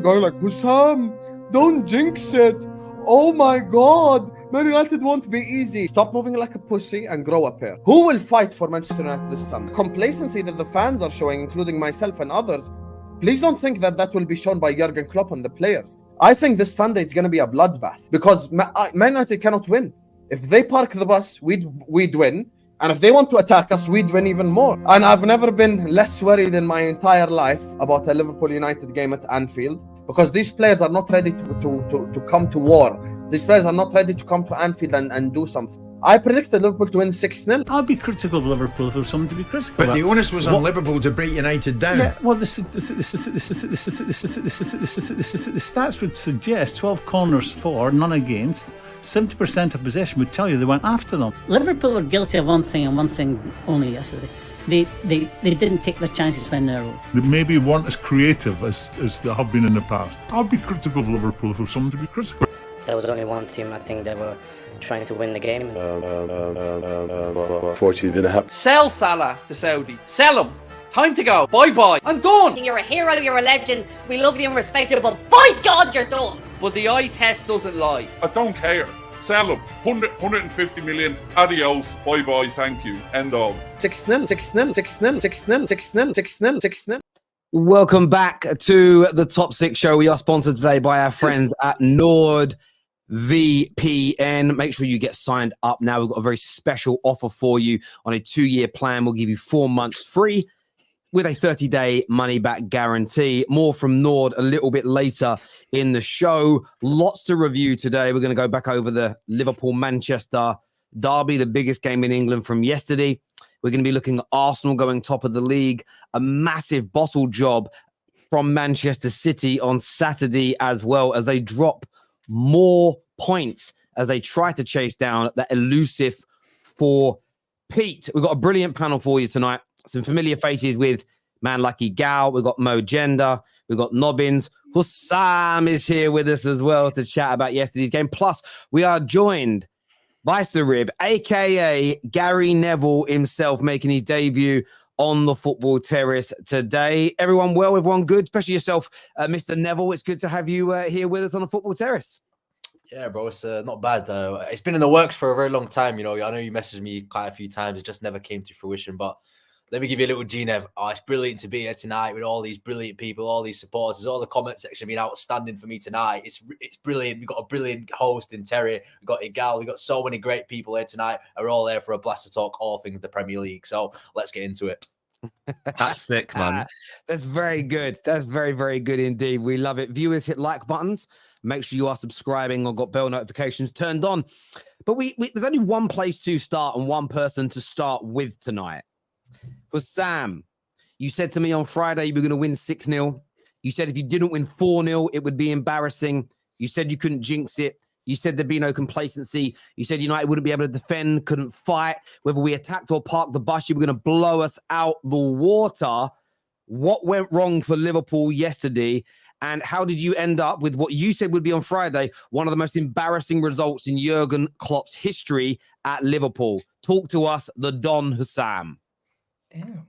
going like, Husam, don't jinx it. Oh my God, Man United won't be easy. Stop moving like a pussy and grow a pair. Who will fight for Manchester United this Sunday? Complacency that the fans are showing, including myself and others, please don't think that that will be shown by Jurgen Klopp and the players. I think this Sunday it's going to be a bloodbath because Man United cannot win. If they park the bus, we'd win. And if they want to attack us, we'd win even more. And I've never been less worried in my entire life about a Liverpool United game at Anfield because these players are not ready to come to war. These players are not ready to come to Anfield and do something. I predicted Liverpool to win 6-0. I'd be critical of Liverpool if there was something to be critical But about. the onus was on Liverpool to break United down. Yeah, well, the stats would suggest 12 corners for, none against. 70% of possession would tell you they went after them. Liverpool were guilty of one thing and one thing only yesterday. They didn't take their chances when they were. They maybe weren't as creative as they have been in the past. I'd be critical of Liverpool if there was something to be critical. There was only one team, I think, that were trying to win the game. Unfortunately, didn't happen. Sell Salah to Saudi. Sell him. Time to go. Bye-bye. I'm done. You're a hero, you're a legend. We love you and respect you, but by God, you're done. But the eye test doesn't lie. I don't care. Sell him. 150 million. Adios. Bye-bye. Thank you. End of. 6-0, 6-0, 6-0, 6-0, 6-0, 6-0, 6-0. Welcome back to the Top 6 Show. We are sponsored today by our friends at NordVPN. Make sure you get signed up now. We've got a very special offer for you on a 2-year plan. We'll give you 4 months free with a 30-day money-back guarantee. More from Nord a little bit later in the show. Lots to review today. We're going to go back over the Liverpool-Manchester derby, the biggest game in England from yesterday. We're going to be looking at Arsenal going top of the league. A massive bottle job from Manchester City on Saturday as well as they drop more points as they try to chase down that elusive 4 Pete. We've got a brilliant panel for you tonight. Some familiar faces with Man Lucky Gal. We've got Mo Gender. We've got Nobbins. Husam is here with us as well to chat about yesterday's game. Plus, we are joined by Sarib, a.k.a. Gary Neville himself, making his debut on the football terrace today. Everyone well? Everyone good? Especially yourself, Mr. Neville. It's good to have you here with us on the football terrace. Yeah, bro, it's not bad. It's been in the works for a very long time. You know, I know you messaged me quite a few times. It just never came to fruition. But let me give you a little G-Nev. Oh, it's brilliant to be here tonight with all these brilliant people, all these supporters, all the comment section being outstanding for me tonight. It's brilliant. We've got a brilliant host in Terry. We've got Igal. We've got so many great people here tonight. We're all there for a blast to talk all things the Premier League. So let's get into it. That's sick, man. That's very good. That's very, very good indeed. We love it. Viewers, hit like buttons. Make sure you are subscribing or got bell notifications turned on. But there's only one place to start and one person to start with tonight. Was Sam. You said to me on Friday you were going to win 6-0. You said if you didn't win 4-0, it would be embarrassing. You said you couldn't jinx it. You said there'd be no complacency. You said United wouldn't be able to defend, couldn't fight. Whether we attacked or parked the bus, you were going to blow us out the water. What went wrong for Liverpool yesterday? And how did you end up with what you said would be on Friday, one of the most embarrassing results in Jurgen Klopp's history at Liverpool? Talk to us, the Don Husam. Damn.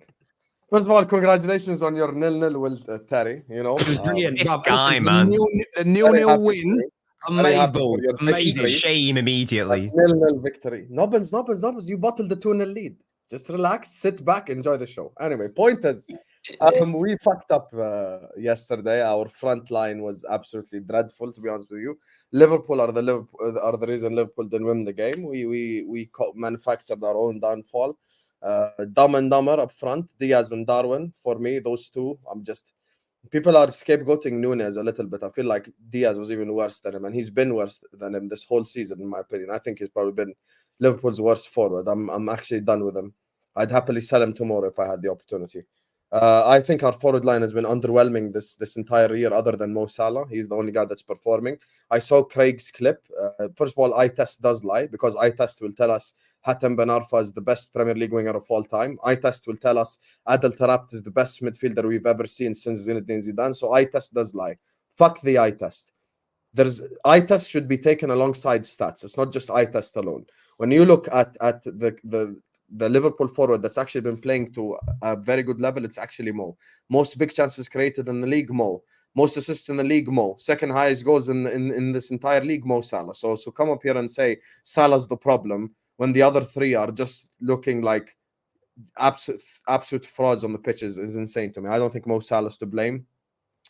First of all, congratulations on your 0-0 with Terry. You know, brilliant. This guy, man. The 0-0 win. Amazing. Shame immediately. 0-0 victory. Nobbins. You bottled the 2-0 lead. Just relax, sit back, enjoy the show. Anyway, point is, we fucked up yesterday. Our front line was absolutely dreadful, to be honest with you. Liverpool are the reason Liverpool didn't win the game. We manufactured our own downfall. Dumb and Dumber up front, Diaz and Darwin. For me, those two, people are scapegoating Núñez a little bit. I feel like Diaz was even worse than him, and he's been worse than him this whole season, in my opinion. I think he's probably been Liverpool's worst forward. I'm actually done with him. I'd happily sell him tomorrow if I had the opportunity. I think our forward line has been underwhelming this entire year, other than Mo Salah. He's the only guy that's performing. I saw Craig's clip. First of all, eye test does lie, because eye test will tell us Hatem Ben Arfa is the best Premier League winger of all time. Eye test will tell us Adel Taarabt is the best midfielder we've ever seen since Zinedine Zidane. So eye test does lie. Fuck the eye test. Eye test should be taken alongside stats. It's not just eye test alone. When you look at the Liverpool forward that's actually been playing to a very good level, it's actually Mo. Most big chances created in the league, Mo. Most assists in the league, Mo. Second highest goals in this entire league, Mo Salah. So come up here and say Salah's the problem when the other three are just looking like absolute frauds on the pitches is insane to me. I don't think Mo Salah's to blame.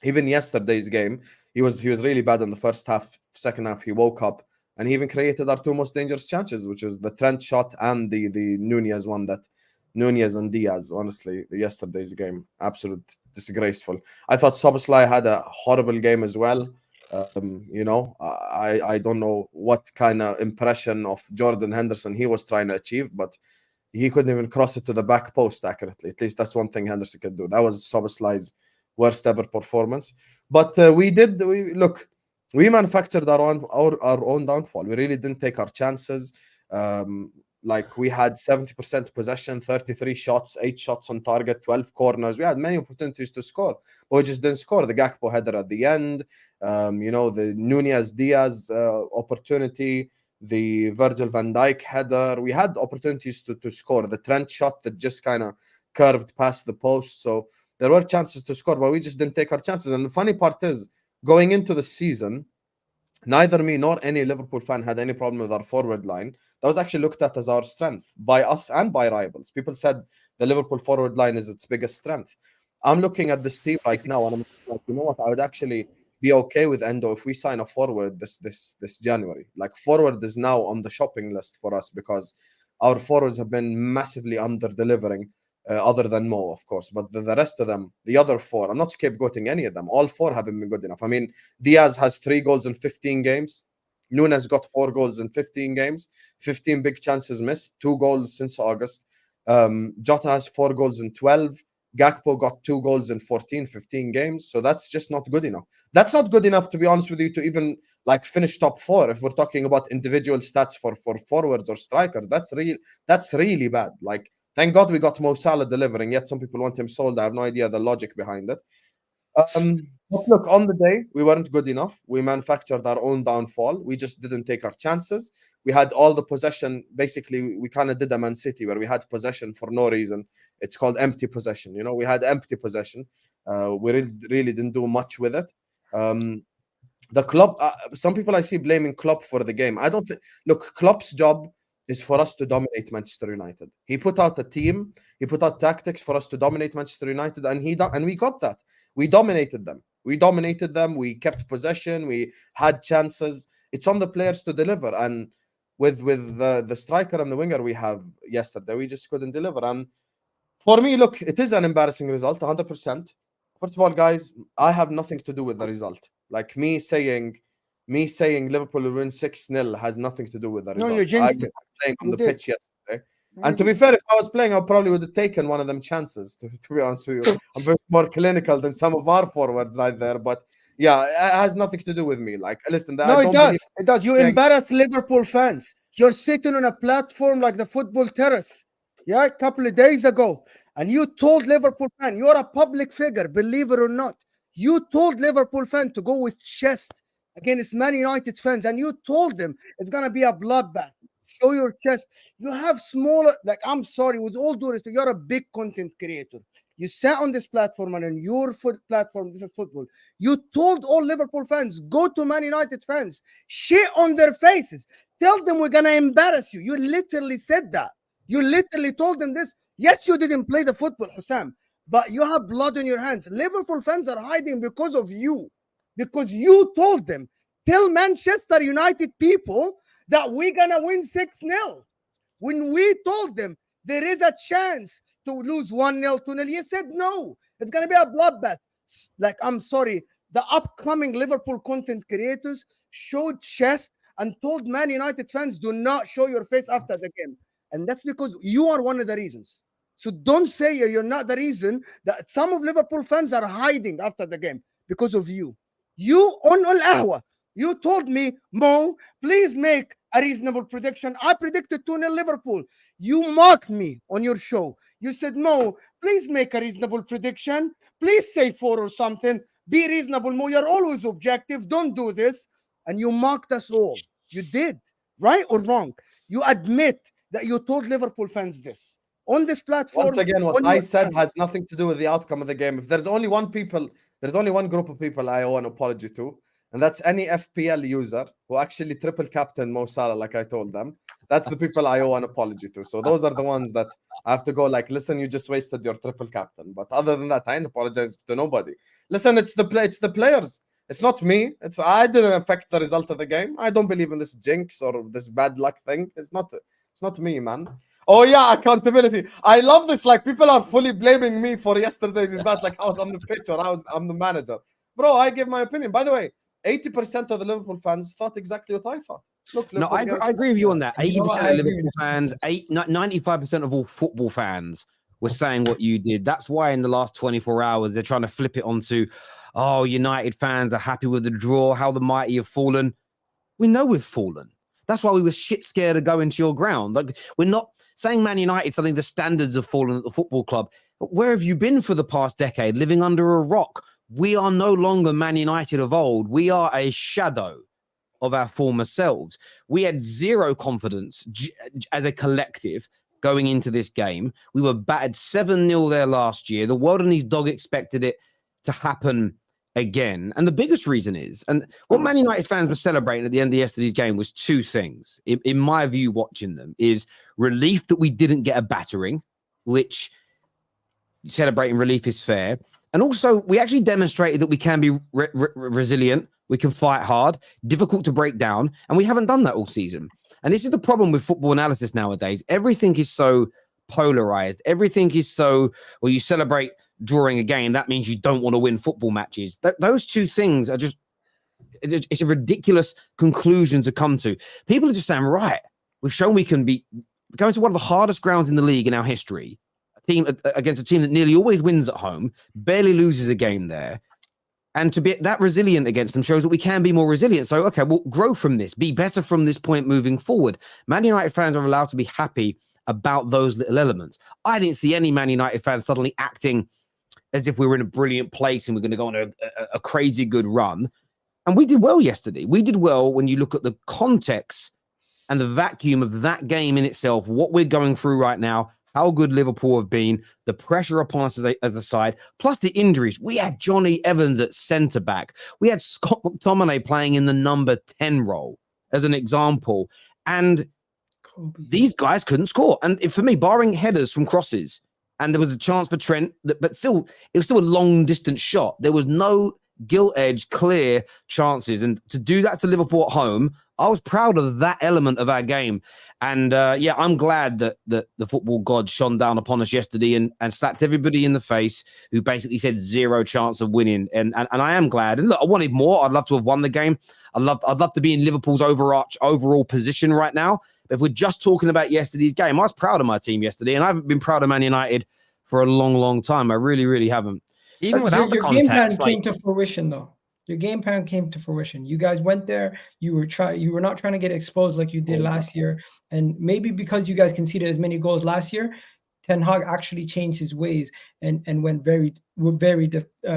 Even yesterday's game, he was really bad in the first half. Second half, he woke up and he even created our two most dangerous chances, which was the Trent shot and the Nunez one, that Nunez and Diaz. Honestly, yesterday's game, absolute disgraceful. I thought Szoboszlai had a horrible game as well. You know, I don't know what kind of impression of Jordan Henderson he was trying to achieve, but he couldn't even cross it to the back post accurately. At least that's one thing Henderson could do. That was Szoboszlai's worst ever performance. But we manufactured our own downfall. We really didn't take our chances. Like we had 70% possession, 33 shots, 8 shots on target, 12 corners. We had many opportunities to score, but we just didn't score. The Gakpo header at the end, you know, the Nunez Diaz opportunity, the Virgil van Dijk header. We had opportunities to score. The Trent shot that just kind of curved past the post. So there were chances to score, but we just didn't take our chances. And the funny part is, going into the season, neither me nor any Liverpool fan had any problem with our forward line. That was actually looked at as our strength by us and by rivals. People said the Liverpool forward line is its biggest strength. I'm looking at this team right now, and I'm like, you know what? I would actually be okay with Endo if we sign a forward this January. Like, forward is now on the shopping list for us because our forwards have been massively under-delivering, other than Mo, of course. But the rest of them, the other four, I'm not scapegoating any of them. All four haven't been good enough. I mean, Diaz has 3 goals in 15 games. Nunez got 4 goals in 15 games. 15 big chances missed. 2 goals since August. Jota has 4 goals in 12. Gakpo got 2 goals in 15 games. So that's just not good enough. That's not good enough, to be honest with you, to even like finish top 4. If we're talking about individual stats for forwards or strikers, that's really bad. Like, thank God we got Mo Salah delivering, yet some people want him sold. I have no idea the logic behind it. But look, on the day, we weren't good enough. We manufactured our own downfall. We just didn't take our chances. We had all the possession. Basically, we kind of did a Man City where we had possession for no reason. It's called empty possession. You know, we had empty possession. We really didn't do much with it. The Klopp, some people I see blaming Klopp for the game. I don't think, look, Klopp's job is for us to dominate Manchester United. He put out a team, he put out tactics for us to dominate Manchester United, and we got that. We dominated them. We kept possession. We had chances. It's on the players to deliver. And with the striker and the winger we have yesterday, we just couldn't deliver. And for me, look, it is an embarrassing result, 100%. First of all, guys, I have nothing to do with the result. Like me saying Liverpool will win 6-0 has nothing to do with the result. No, you jinxed it. Playing on the pitch yesterday. And to be fair, if I was playing, I probably would have taken one of them chances, to be honest with you. I'm a bit more clinical than some of our forwards right there. But yeah, it has nothing to do with me. Like, listen, no, it does. It does. You embarrass Liverpool fans. You're sitting on a platform like the football terrace, yeah, a couple of days ago, and you told Liverpool fan, you're a public figure, believe it or not. You told Liverpool fan to go with chest against Man United fans, and you told them it's gonna be a bloodbath. Show your chest. You have smaller, like, I'm sorry, with all due respect, you're a big content creator. You sat on this platform, and on your platform, this is football. You told all Liverpool fans, go to Man United fans, shit on their faces. Tell them we're going to embarrass you. You literally said that. You literally told them this. Yes, you didn't play the football, Husam, but you have blood on your hands. Liverpool fans are hiding because of you, because you told them, tell Manchester United people that we're going to win 6-0. When we told them there is a chance to lose 1-0, 2-0, you said no. It's going to be a bloodbath. Like, I'm sorry, the upcoming Liverpool content creators showed chest and told Man United fans, do not show your face after the game. And that's because you are one of the reasons. So don't say you're not the reason that some of Liverpool fans are hiding after the game because of you. You on Al-Ahwa, you told me, Mo, please make a reasonable prediction. I predicted 2-0 Liverpool. You mocked me on your show. You said, Mo, please make a reasonable prediction. Please say 4 or something. Be reasonable, Mo. You're always objective. Don't do this. And you mocked us all. You did. Right or wrong? You admit that you told Liverpool fans this. On this platform. Once again, what I said has nothing to do with the outcome of the game. If there's only one there's only one group of people I owe an apology to, and that's any FPL user who actually triple captain Mo Salah, like I told them. That's the people I owe an apology to. So those are the ones that I have to go like, listen, you just wasted your triple captain. But other than that, I ain't apologize to nobody. Listen, it's the players. It's not me. I didn't affect the result of the game. I don't believe in this jinx or this bad luck thing. It's not me, man. Oh yeah, accountability. I love this. Like, people are fully blaming me for yesterday's. It's not like I was on the pitch or I'm the manager. Bro, I give my opinion. By the way, 80% of the Liverpool fans thought exactly what I thought. Look, no, I agree with you on that. 80% of Liverpool fans, 95% of all football fans were saying what you did. That's why in the last 24 hours, they're trying to flip it onto, oh, United fans are happy with the draw, how the mighty have fallen. We know we've fallen. That's why we were shit scared to go into your ground. Like, we're not saying Man United something the standards have fallen at the football club. But where have you been for the past decade? Living under a rock. We are no longer Man United of old. We are a shadow of our former selves. We had zero confidence as a collective going into this game. We were battered 7-0 there last year. The world and his dog expected it to happen again. And the biggest reason is, and what Man United fans were celebrating at the end of yesterday's game was two things, in my view, watching them, is relief that we didn't get a battering, which celebrating relief is fair. And also, we actually demonstrated that we can be resilient. We can fight hard, difficult to break down. And we haven't done that all season. And this is the problem with football analysis nowadays. Everything is so polarized. Everything is so, well, you celebrate drawing a game, that means you don't want to win football matches. Those two things are just, it's a ridiculous conclusion to come to. People are just saying, right, we've shown we can be going to one of the hardest grounds in the league in our history, against a team that nearly always wins at home, barely loses a game there. And to be that resilient against them shows that we can be more resilient. So, okay, we'll grow from this, be better from this point moving forward. Man United fans are allowed to be happy about those little elements. I didn't see any Man United fans suddenly acting as if we were in a brilliant place and we're going to go on a crazy good run. And we did well yesterday. We did well when you look at the context and the vacuum of that game in itself, what we're going through right now, how good Liverpool have been, the pressure upon us as a side, plus the injuries. We had Johnny Evans at centre-back. We had Scott McTominay playing in the number 10 role, as an example. And these guys couldn't score. And for me, barring headers from crosses, and there was a chance for Trent, but still, it was still a long-distance shot. There was no gilt-edged, clear chances. And to do that to Liverpool at home, I was proud of that element of our game. And yeah, I'm glad that the football god shone down upon us yesterday and slapped everybody in the face who basically said zero chance of winning. And I am glad. And look, I wanted more. I'd love to have won the game. I'd love to be in Liverpool's overall position right now. But if we're just talking about yesterday's game, I was proud of my team yesterday, and I haven't been proud of Man United for a long, long time. I really, really haven't. Even without the context, game plan came to fruition, though. Your game plan came to fruition. You guys went there. You were not trying to get exposed like you did last year. And maybe because you guys conceded as many goals last year, Ten Hag actually changed his ways and went very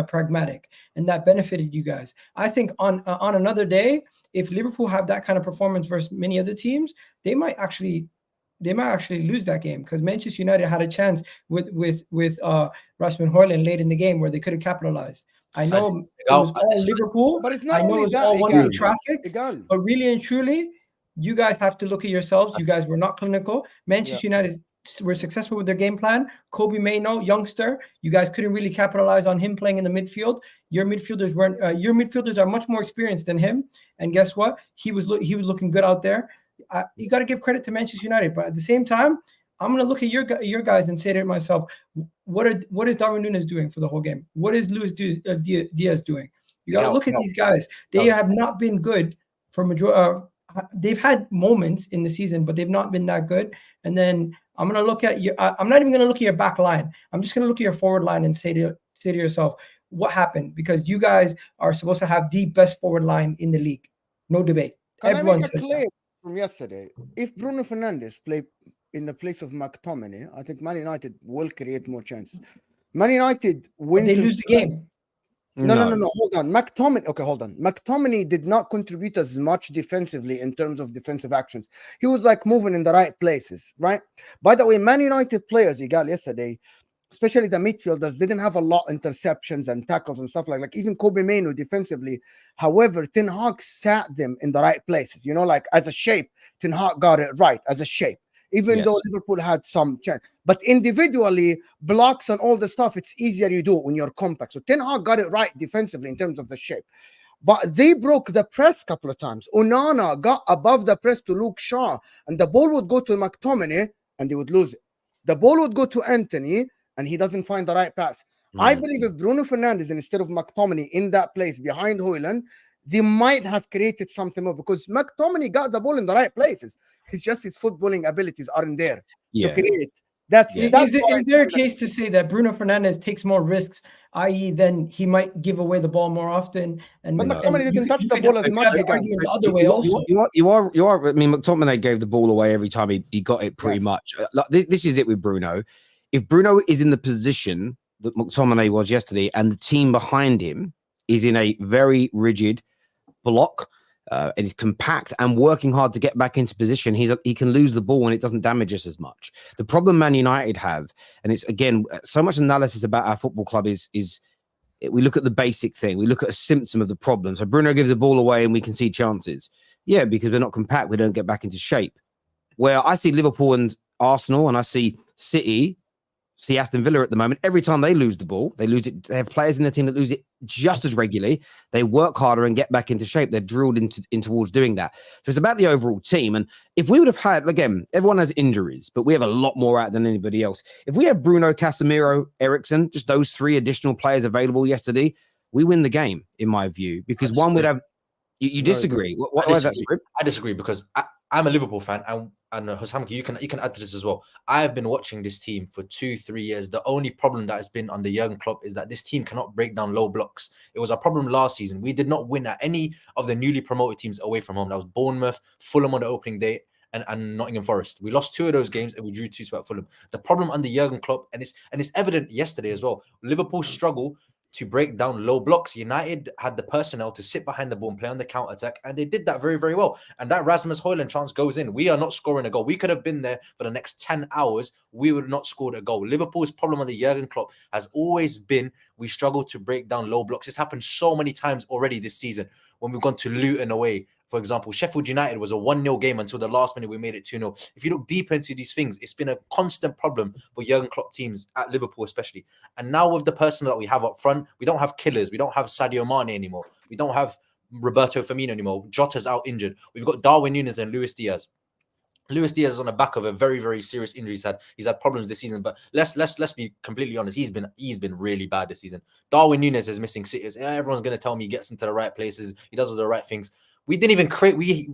pragmatic, and that benefited you guys. I think on another day, if Liverpool have that kind of performance versus many other teams, they might actually lose that game, because Manchester United had a chance with Rasmus Højlund late in the game where they could have capitalized. I know it was all Liverpool, but it's not I know only it's that, all one-way traffic, but really and truly, you guys have to look at yourselves. You guys were not clinical. Manchester United were successful with their game plan. Kobe Mainoo, youngster, you guys couldn't really capitalize on him playing in the midfield. Your midfielders weren't. Your midfielders are much more experienced than him, and guess what? He was looking good out there. You got to give credit to Manchester United, but at the same time, I'm going to look at your guys and say to myself, what is Darwin Núñez doing for the whole game? What is Luis Diaz doing? You got to look at these guys. They have not been good for majority. They've had moments in the season, but they've not been that good. And then I'm going to look at you. I'm not even going to look at your back line. I'm just going to look at your forward line and say to yourself, what happened? Because you guys are supposed to have the best forward line in the league. No debate. Everyone says that. From yesterday, if Bruno Fernandes played in the place of McTominay, I think Man United will create more chances. Man United win. They lose the game. No. Hold on. McTominay did not contribute as much defensively in terms of defensive actions. He was like moving in the right places, right? By the way, Man United players, Igal, yesterday, especially the midfielders, didn't have a lot of interceptions and tackles and stuff like even Kobe Mainoo defensively. However, Ten Hag sat them in the right places. You know, like as a shape, Ten Hag got it right as a shape. Even though Liverpool had some chance. But individually, blocks and all the stuff, it's easier you do it when you're compact. So Ten Hag got it right defensively in terms of the shape. But they broke the press a couple of times. Onana got above the press to Luke Shaw, and the ball would go to McTominay, and they would lose it. The ball would go to Anthony, and he doesn't find the right pass. I believe if Bruno Fernandes instead of McTominay in that place behind Højlund, they might have created something more because McTominay got the ball in the right places. It's just his footballing abilities aren't there to create. Is there a case to say that Bruno Fernandes takes more risks, i.e., then he might give away the ball more often? And but McTominay didn't touch the ball as much again. The other way also. You are. I mean, McTominay gave the ball away every time he got it pretty much. Like, this is it with Bruno. If Bruno is in the position that McTominay was yesterday, and the team behind him is in a very rigid block, it is compact and working hard to get back into position, he can lose the ball and it doesn't damage us as much. The problem Man United have, and it's again so much analysis about our football club is we look at the basic thing, we look at a symptom of the problem. So Bruno gives the ball away and we can see chances. Yeah, because we're not compact, we don't get back into shape. Where I see Liverpool and Arsenal, and I see City, see Aston Villa at the moment, every time they lose the ball, they lose it. They have players in their team that lose it just as regularly. They work harder and get back into shape. They're drilled in towards doing that. So it's about the overall team. And if we would have had, again, everyone has injuries, but we have a lot more out than anybody else. If we had Bruno, Casemiro, Eriksen, just those three additional players available yesterday, we win the game, in my view, because one would have. You disagree? Why is that? I disagree because I'm a Liverpool fan, and Husam, you can add to this as well. I've been watching this team for 2-3 years. The only problem that has been under Jurgen Klopp is that this team cannot break down low blocks. It was a problem last season. We did not win at any of the newly promoted teams away from home. That was Bournemouth, Fulham on the opening day, and Nottingham Forest. We lost 2 of those games and we drew 2 at Fulham. The problem under Jurgen Klopp, and it's evident yesterday as well, Liverpool struggle to break down low blocks. United had the personnel to sit behind the ball and play on the counter-attack, and they did that very, very well. And that Rasmus Højlund chance goes in. We are not scoring a goal. We could have been there for the next 10 hours. We would have not scored a goal. Liverpool's problem under Jurgen Klopp has always been we struggle to break down low blocks. It's happened so many times already this season when we've gone to Luton away. For example, Sheffield United was a 1-0 game until the last minute we made it 2-0. If you look deep into these things, it's been a constant problem for Jurgen Klopp teams at Liverpool especially. And now with the personnel that we have up front, we don't have killers. We don't have Sadio Mane anymore. We don't have Roberto Firmino anymore. Jota's out injured. We've got Darwin Núñez and Luis Diaz. Luis Diaz is on the back of a very, very serious injury. He's had problems this season, but let's be completely honest. He's been really bad this season. Darwin Núñez is missing sitters. Everyone's going to tell me he gets into the right places. He does all the right things. We didn't even create.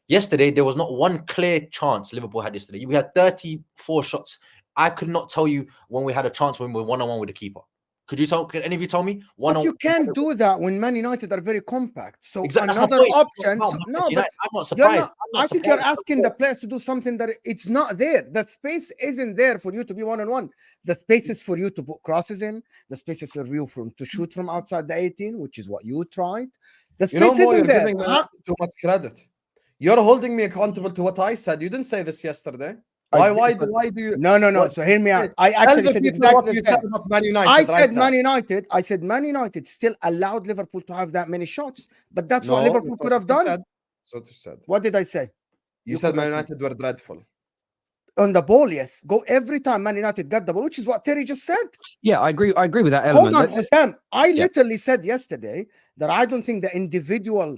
Yesterday, there was not one clear chance Liverpool had yesterday. We had 34 shots. I could not tell you when we had a chance when we were one-on-one with the keeper. Could any of you tell me? But you can't do that when Man United are very compact. So exactly. Another option. I'm not surprised. I think you're asking the players to do something that it's not there. The space isn't there for you to be one-on-one. The space is for you to put crosses in. The space is for you to shoot from outside the 18, which is what you tried. You know, Mo, you're giving me too much credit. You're holding me accountable to what I said. You didn't say this yesterday. Why do you? No. So hear me out. I actually said exactly the same. Man United. I said Man United still allowed Liverpool to have that many shots, but that's what Liverpool could have done. So you said. What did I say? You said Man United were dreadful. On the ball, yes. Go every time Man United got the ball, which is what Terry just said. Yeah, I agree with that element. Hold on, Husam. I literally said yesterday that I don't think the individual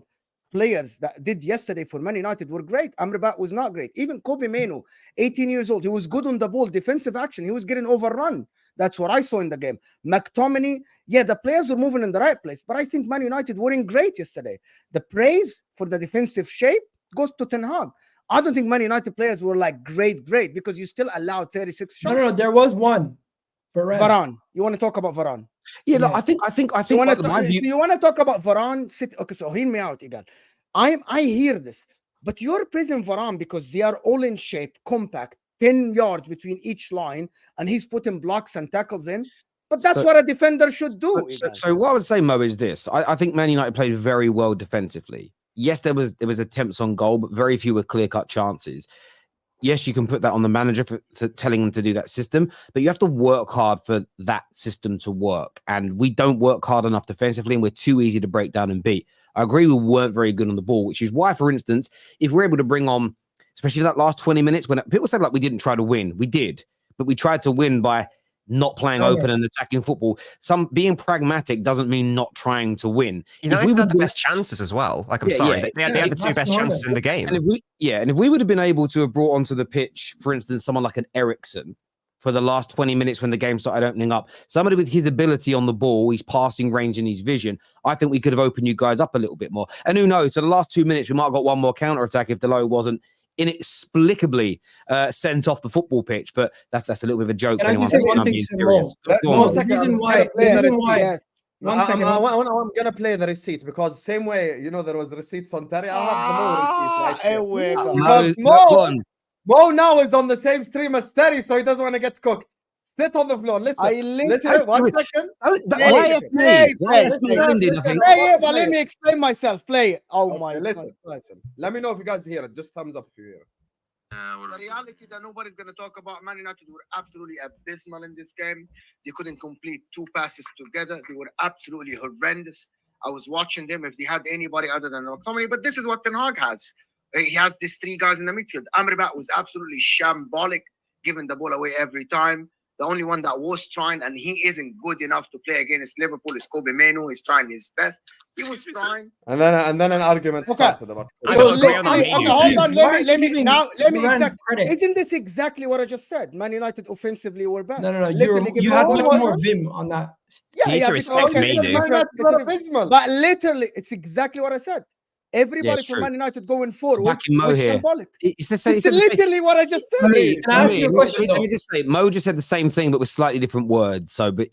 players that did yesterday for Man United were great. Amrabat was not great. Even Kobe Mainoo, 18 years old, he was good on the ball, defensive action. He was getting overrun. That's what I saw in the game. McTominay, the players were moving in the right place, but I think Man United weren't great yesterday. The praise for the defensive shape goes to Ten Hag. I don't think Man United players were like great, because you still allowed 36 shots. No, there was one. Varane. You want to talk about Varane? Yeah, look, I think. You want to talk about Varane? Okay, so hear me out, Igal. I hear this, but you're praising Varane because they are all in shape, compact, 10 yards between each line, and he's putting blocks and tackles in. But that's what a defender should do. So what I would say, Mo, is this: I think Man United played very well defensively. Yes, there was attempts on goal, but very few were clear-cut chances. yes, you can put that on the manager for telling them to do that system, but you have to work hard for that system to work. And we don't work hard enough defensively, and we're too easy to break down and beat. I agree we weren't very good on the ball, which is why, for instance, if we're able to bring on, especially that last 20 minutes, when people said like we didn't try to win, we did, but we tried to win by not playing open and attacking football. Some being pragmatic doesn't mean not trying to win. United had the best chances as well. Like, I'm sorry, they had the two best chances in the game. And if we would have been able to have brought onto the pitch, for instance, someone like an Ericsson for the last 20 minutes when the game started opening up, somebody with his ability on the ball, his passing range and his vision, I think we could have opened you guys up a little bit more. And who knows, so the last 2 minutes, we might have got one more counter attack if Delo wasn't inexplicably sent off the football pitch, but that's a little bit of a joke. Can I just say one thing to Mo? The reason why I'm gonna play the receipt, because same way, there was receipts on Terry. I'll have the Mo receipt right here. Mo now is on the same stream as Terry, so he doesn't want to get cooked. Sit on the floor. Listen. 1 second. But let me explain myself. Play it. Oh my God. Listen. Let me know if you guys hear it. Just thumbs up if you hear it. The reality that nobody's going to talk about, Man United were absolutely abysmal in this game. They couldn't complete 2 passes together. They were absolutely horrendous. I was watching them if they had anybody other than McTominay, but this is what Ten Hag has. He has these 3 guys in the midfield. Amrabat was absolutely shambolic, giving the ball away every time. The only one that was trying, and he isn't good enough to play against Liverpool, is Kobe Mainoo. He's trying his best. He was trying. And then an argument started about. Hold on. Let me exactly. Isn't this exactly what I just said? Man United offensively were bad. No. You have much more vim on that. You need to respect me, dude. But literally, it's exactly what I said. Everybody from Man United going forward was symbolic. It's literally what I just said. Let me just say, Mo just said the same thing, but with slightly different words. So, but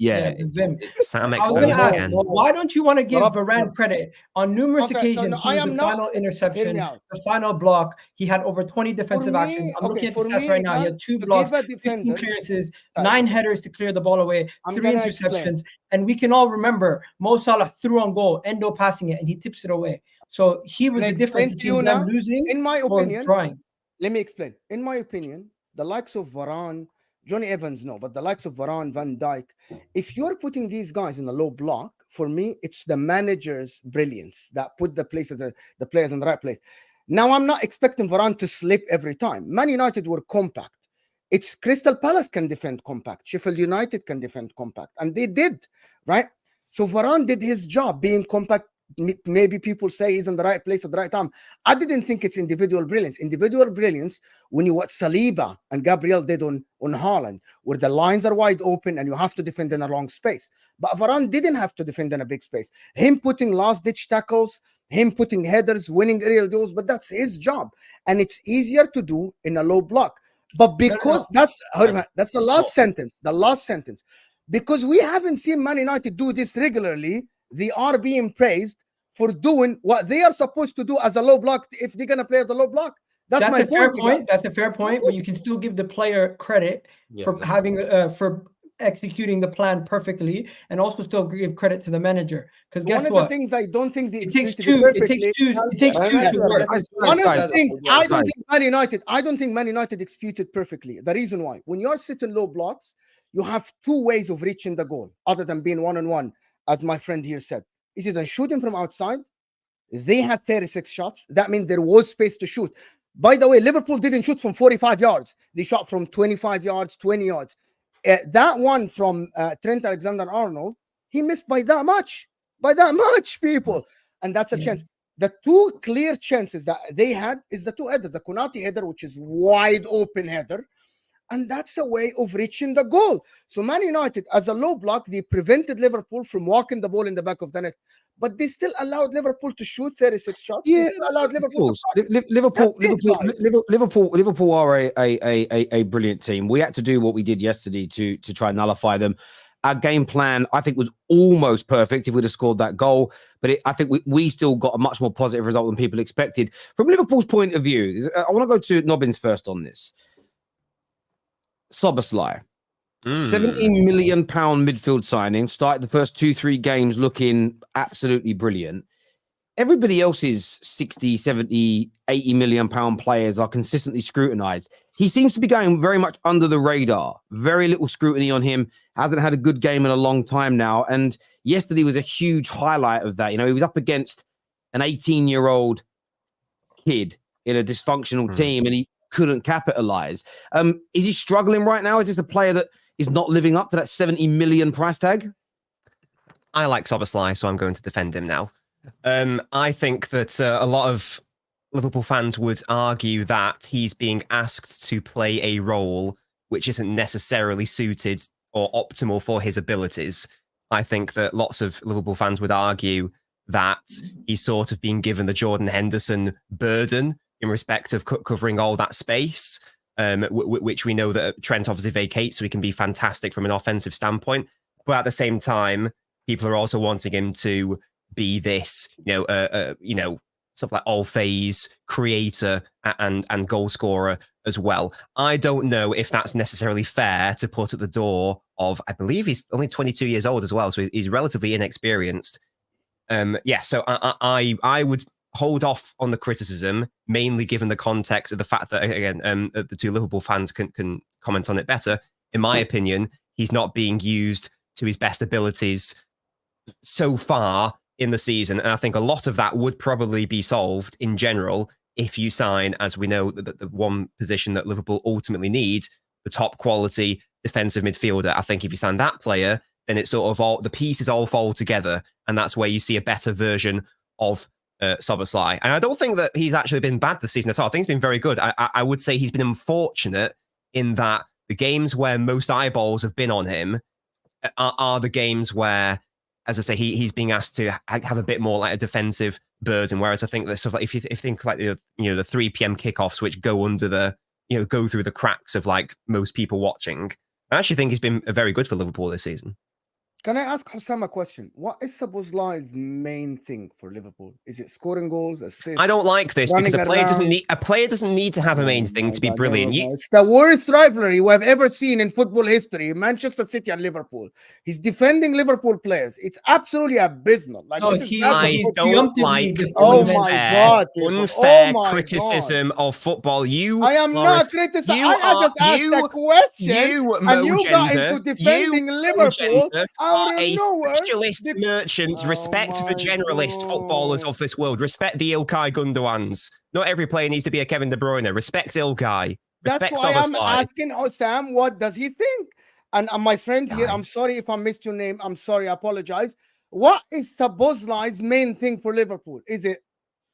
Sam exposed again. Why don't you want to give Varane credit? On numerous occasions, the final interception, the final block, he had over 20 defensive actions. I'm looking at the stats right now. He had 2 blocks, 15 clearances, 9 headers to clear the ball away, 3 interceptions. And we can all remember Mo Salah threw on goal, Endo passing it, and he tips it away. So he was the difference between them losing, in my opinion, trying. Let me explain. In my opinion, the likes of Varane, Johnny Evans, no, but the likes of Varane, Van Dijk, if you're putting these guys in a low block, for me, it's the manager's brilliance that put the players in the right place. Now, I'm not expecting Varane to slip every time. Man United were compact. It's Crystal Palace can defend compact. Sheffield United can defend compact. And they did, right? So Varane did his job being compact. Maybe people say he's in the right place at the right time. I didn't think it's individual brilliance. Individual brilliance, when you what Saliba and Gabriel did on Haaland, where the lines are wide open and you have to defend in a long space. But Varane didn't have to defend in a big space. Him putting last-ditch tackles, him putting headers, winning aerial duels, but that's his job. And it's easier to do in a low block. But because that's the last sentence. The last sentence. Because we haven't seen Man United do this regularly, they are being praised for doing what they are supposed to do as a low block if they're going to play as a low block. That's my point. That's a fair point, but you can still give the player credit for having for executing the plan perfectly, and also still give credit to the manager. Because guess what? One of the things I don't think it takes two. It takes two to work. One of the things I don't think Man United executed perfectly. The reason why, when you're sitting low blocks, you have 2 ways of reaching the goal other than being one-on-one. As my friend here said, is it then shooting from outside? They had 36 shots. That means there was space to shoot. By the way, Liverpool didn't shoot from 45 yards. They shot from 25 yards, 20 yards. That one from Trent Alexander-Arnold, he missed by that much, people. And that's a chance. The 2 clear chances that they had is the 2 headers. The Konate header, which is wide open header. And that's a way of reaching the goal. So Man United, as a low block, they prevented Liverpool from walking the ball in the back of the net. But they still allowed Liverpool to shoot 36 shots. Yeah, they still allowed Liverpool. Liverpool are a brilliant team. We had to do what we did yesterday to try and nullify them. Our game plan, I think, was almost perfect if we'd have scored that goal. But I think we still got a much more positive result than people expected. From Liverpool's point of view, I want to go to Nobbins first on this. Szoboszlai, £70 million midfield signing, started the first 2-3 games looking absolutely brilliant. everybody else's 60, 70, 80 million pound players are consistently scrutinized. He seems to be going very much under the radar. Very little scrutiny on him. Hasn't had a good game in a long time now. And yesterday was a huge highlight of that. You know, he was up against an 18-year-old kid in a dysfunctional team and he couldn't capitalize. Is he struggling right now? Is this a player that is not living up to that 70 million price tag? I like Szoboszlai, so I'm going to defend him now. I think that a lot of Liverpool fans would argue that he's being asked to play a role which isn't necessarily suited or optimal for his abilities. I think that lots of Liverpool fans would argue that he's sort of being given the Jordan Henderson burden in respect of covering all that space, which we know that Trent obviously vacates, so he can be fantastic from an offensive standpoint. But at the same time, people are also wanting him to be this, sort of like all-phase creator and goal scorer as well. I don't know if that's necessarily fair to put at the door of, I believe he's only 22 years old as well, so he's relatively inexperienced. So I would hold off on the criticism, mainly given the context of the fact that, again, the two Liverpool fans can comment on it better. In my opinion, he's not being used to his best abilities so far in the season. And I think a lot of that would probably be solved in general if you sign, as we know, the one position that Liverpool ultimately need, the top quality defensive midfielder. I think if you sign that player, then it's sort of all the pieces all fall together. And that's where you see a better version of Szoboszlai. And I don't think that he's actually been bad this season at all. I think he's been very good. I would say he's been unfortunate in that the games where most eyeballs have been on him are the games where, as I say, he's being asked to have a bit more like a defensive burden. Whereas I think that stuff like if you think like the 3 p.m. kickoffs, which go under go through the cracks of like most people watching, I actually think he's been very good for Liverpool this season. Can I ask Husam a question? What is Szoboszlai's main thing for Liverpool? Is it scoring goals, assists? I don't like this because a player doesn't need to have a main thing to be brilliant. It's the worst rivalry we have ever seen in football history. Manchester City and Liverpool. He's defending Liverpool players. It's absolutely abysmal. Like, I don't like unfair criticism of football. I am not criticizing. I just asked a question, and you got into defending Liverpool. Are a specialist merchant. Respect the generalist footballers of this world. Respect the Ilkay Gundoğans. Not every player needs to be a Kevin De Bruyne. Respect Ilkay. Respect That's why Szoboszlai. I'm asking Husam, what does he think? And my friend here, I'm sorry if I missed your name. I'm sorry. I apologize. What is Szoboszlai's main thing for Liverpool? Is it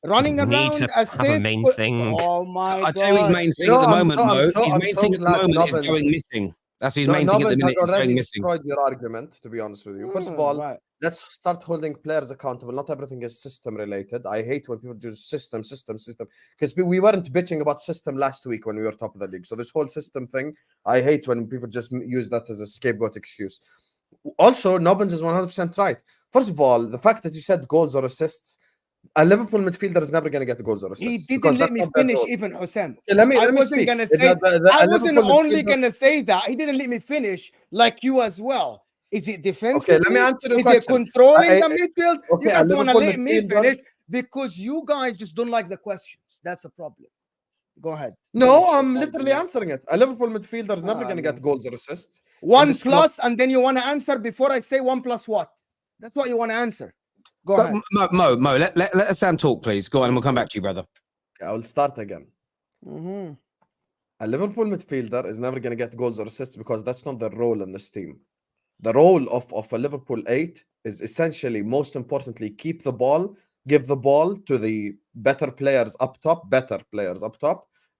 running around? Have a main thing. Oh my God! I tell you his main thing at the moment, Mo. His main thing at the moment is going missing. That's his main thing at the minute. Has already destroyed your argument, to be honest with you. First of all, let's start holding players accountable. Not everything is system related. I hate when people do system, because we weren't bitching about system last week when we were top of the league. So this whole system thing, I hate when people just use that as a scapegoat excuse. Also, Nobbins is 100% right. First of all, the fact that you said goals or assists, a Liverpool midfielder is never going to get the goals or assists. He didn't let me finish, even Husam. Let me I wasn't speak. Gonna say. I wasn't only going to say that. He didn't let me finish, like you as well. Is it defensive? Okay, let me answer the question. Is it controlling the midfield? Okay, you just want to let me finish because you guys just don't like the questions. That's the problem. Go ahead. No, I'm literally answering it. A Liverpool midfielder is never going to get goals or assists. 1+, and then you want to answer before I say 1+ what? That's what you want to answer. Go ahead. Mo, let Sam talk, please. Go on, and we'll come back to you, brother. Okay, I will start again. A Liverpool midfielder is never going to get goals or assists because that's not their role in this team. The role of a Liverpool 8 is essentially, most importantly, keep the ball, give the ball to the better players up top,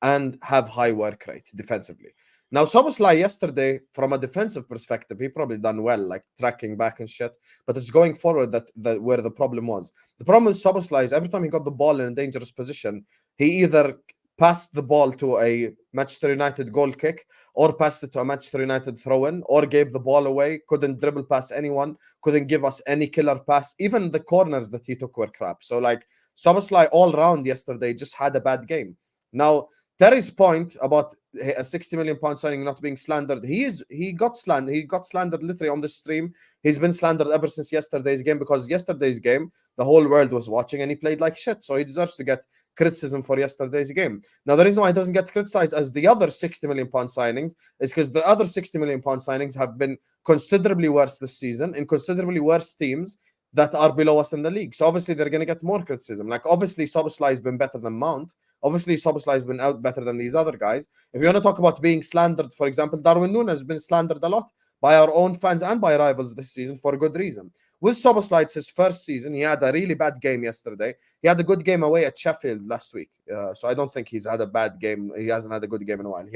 and have high work rate defensively. Now, Szoboszlai yesterday, from a defensive perspective, he probably done well, like tracking back and shit. But it's going forward that where the problem was. The problem with Szoboszlai is every time he got the ball in a dangerous position, he either passed the ball to a Manchester United goal kick, or passed it to a Manchester United throw-in, or gave the ball away, couldn't dribble past anyone, couldn't give us any killer pass. Even the corners that he took were crap. So, like, Szoboszlai all round yesterday just had a bad game. Now, Terry's point about a £60 million signing not being slandered, he got slandered. He got slandered literally on the stream. He's been slandered ever since yesterday's game, because yesterday's game the whole world was watching and he played like shit. So he deserves to get criticism for yesterday's game. Now, the reason why he doesn't get criticized as the other £60 million signings is because the other £60 million signings have been considerably worse this season in considerably worse teams that are below us in the league. So obviously they're going to get more criticism. Like, obviously Szoboszlai has been better than Mount. Obviously Szoboszlai has been out better than these other guys. If you want to talk about being slandered, for example, Darwin Núñez has been slandered a lot by our own fans and by rivals this season for a good reason. With Szoboszlai, it's his first season. He had a really bad game yesterday. He had a good game away at Sheffield last week. So I don't think he's had a bad game. He hasn't had a good game in a while.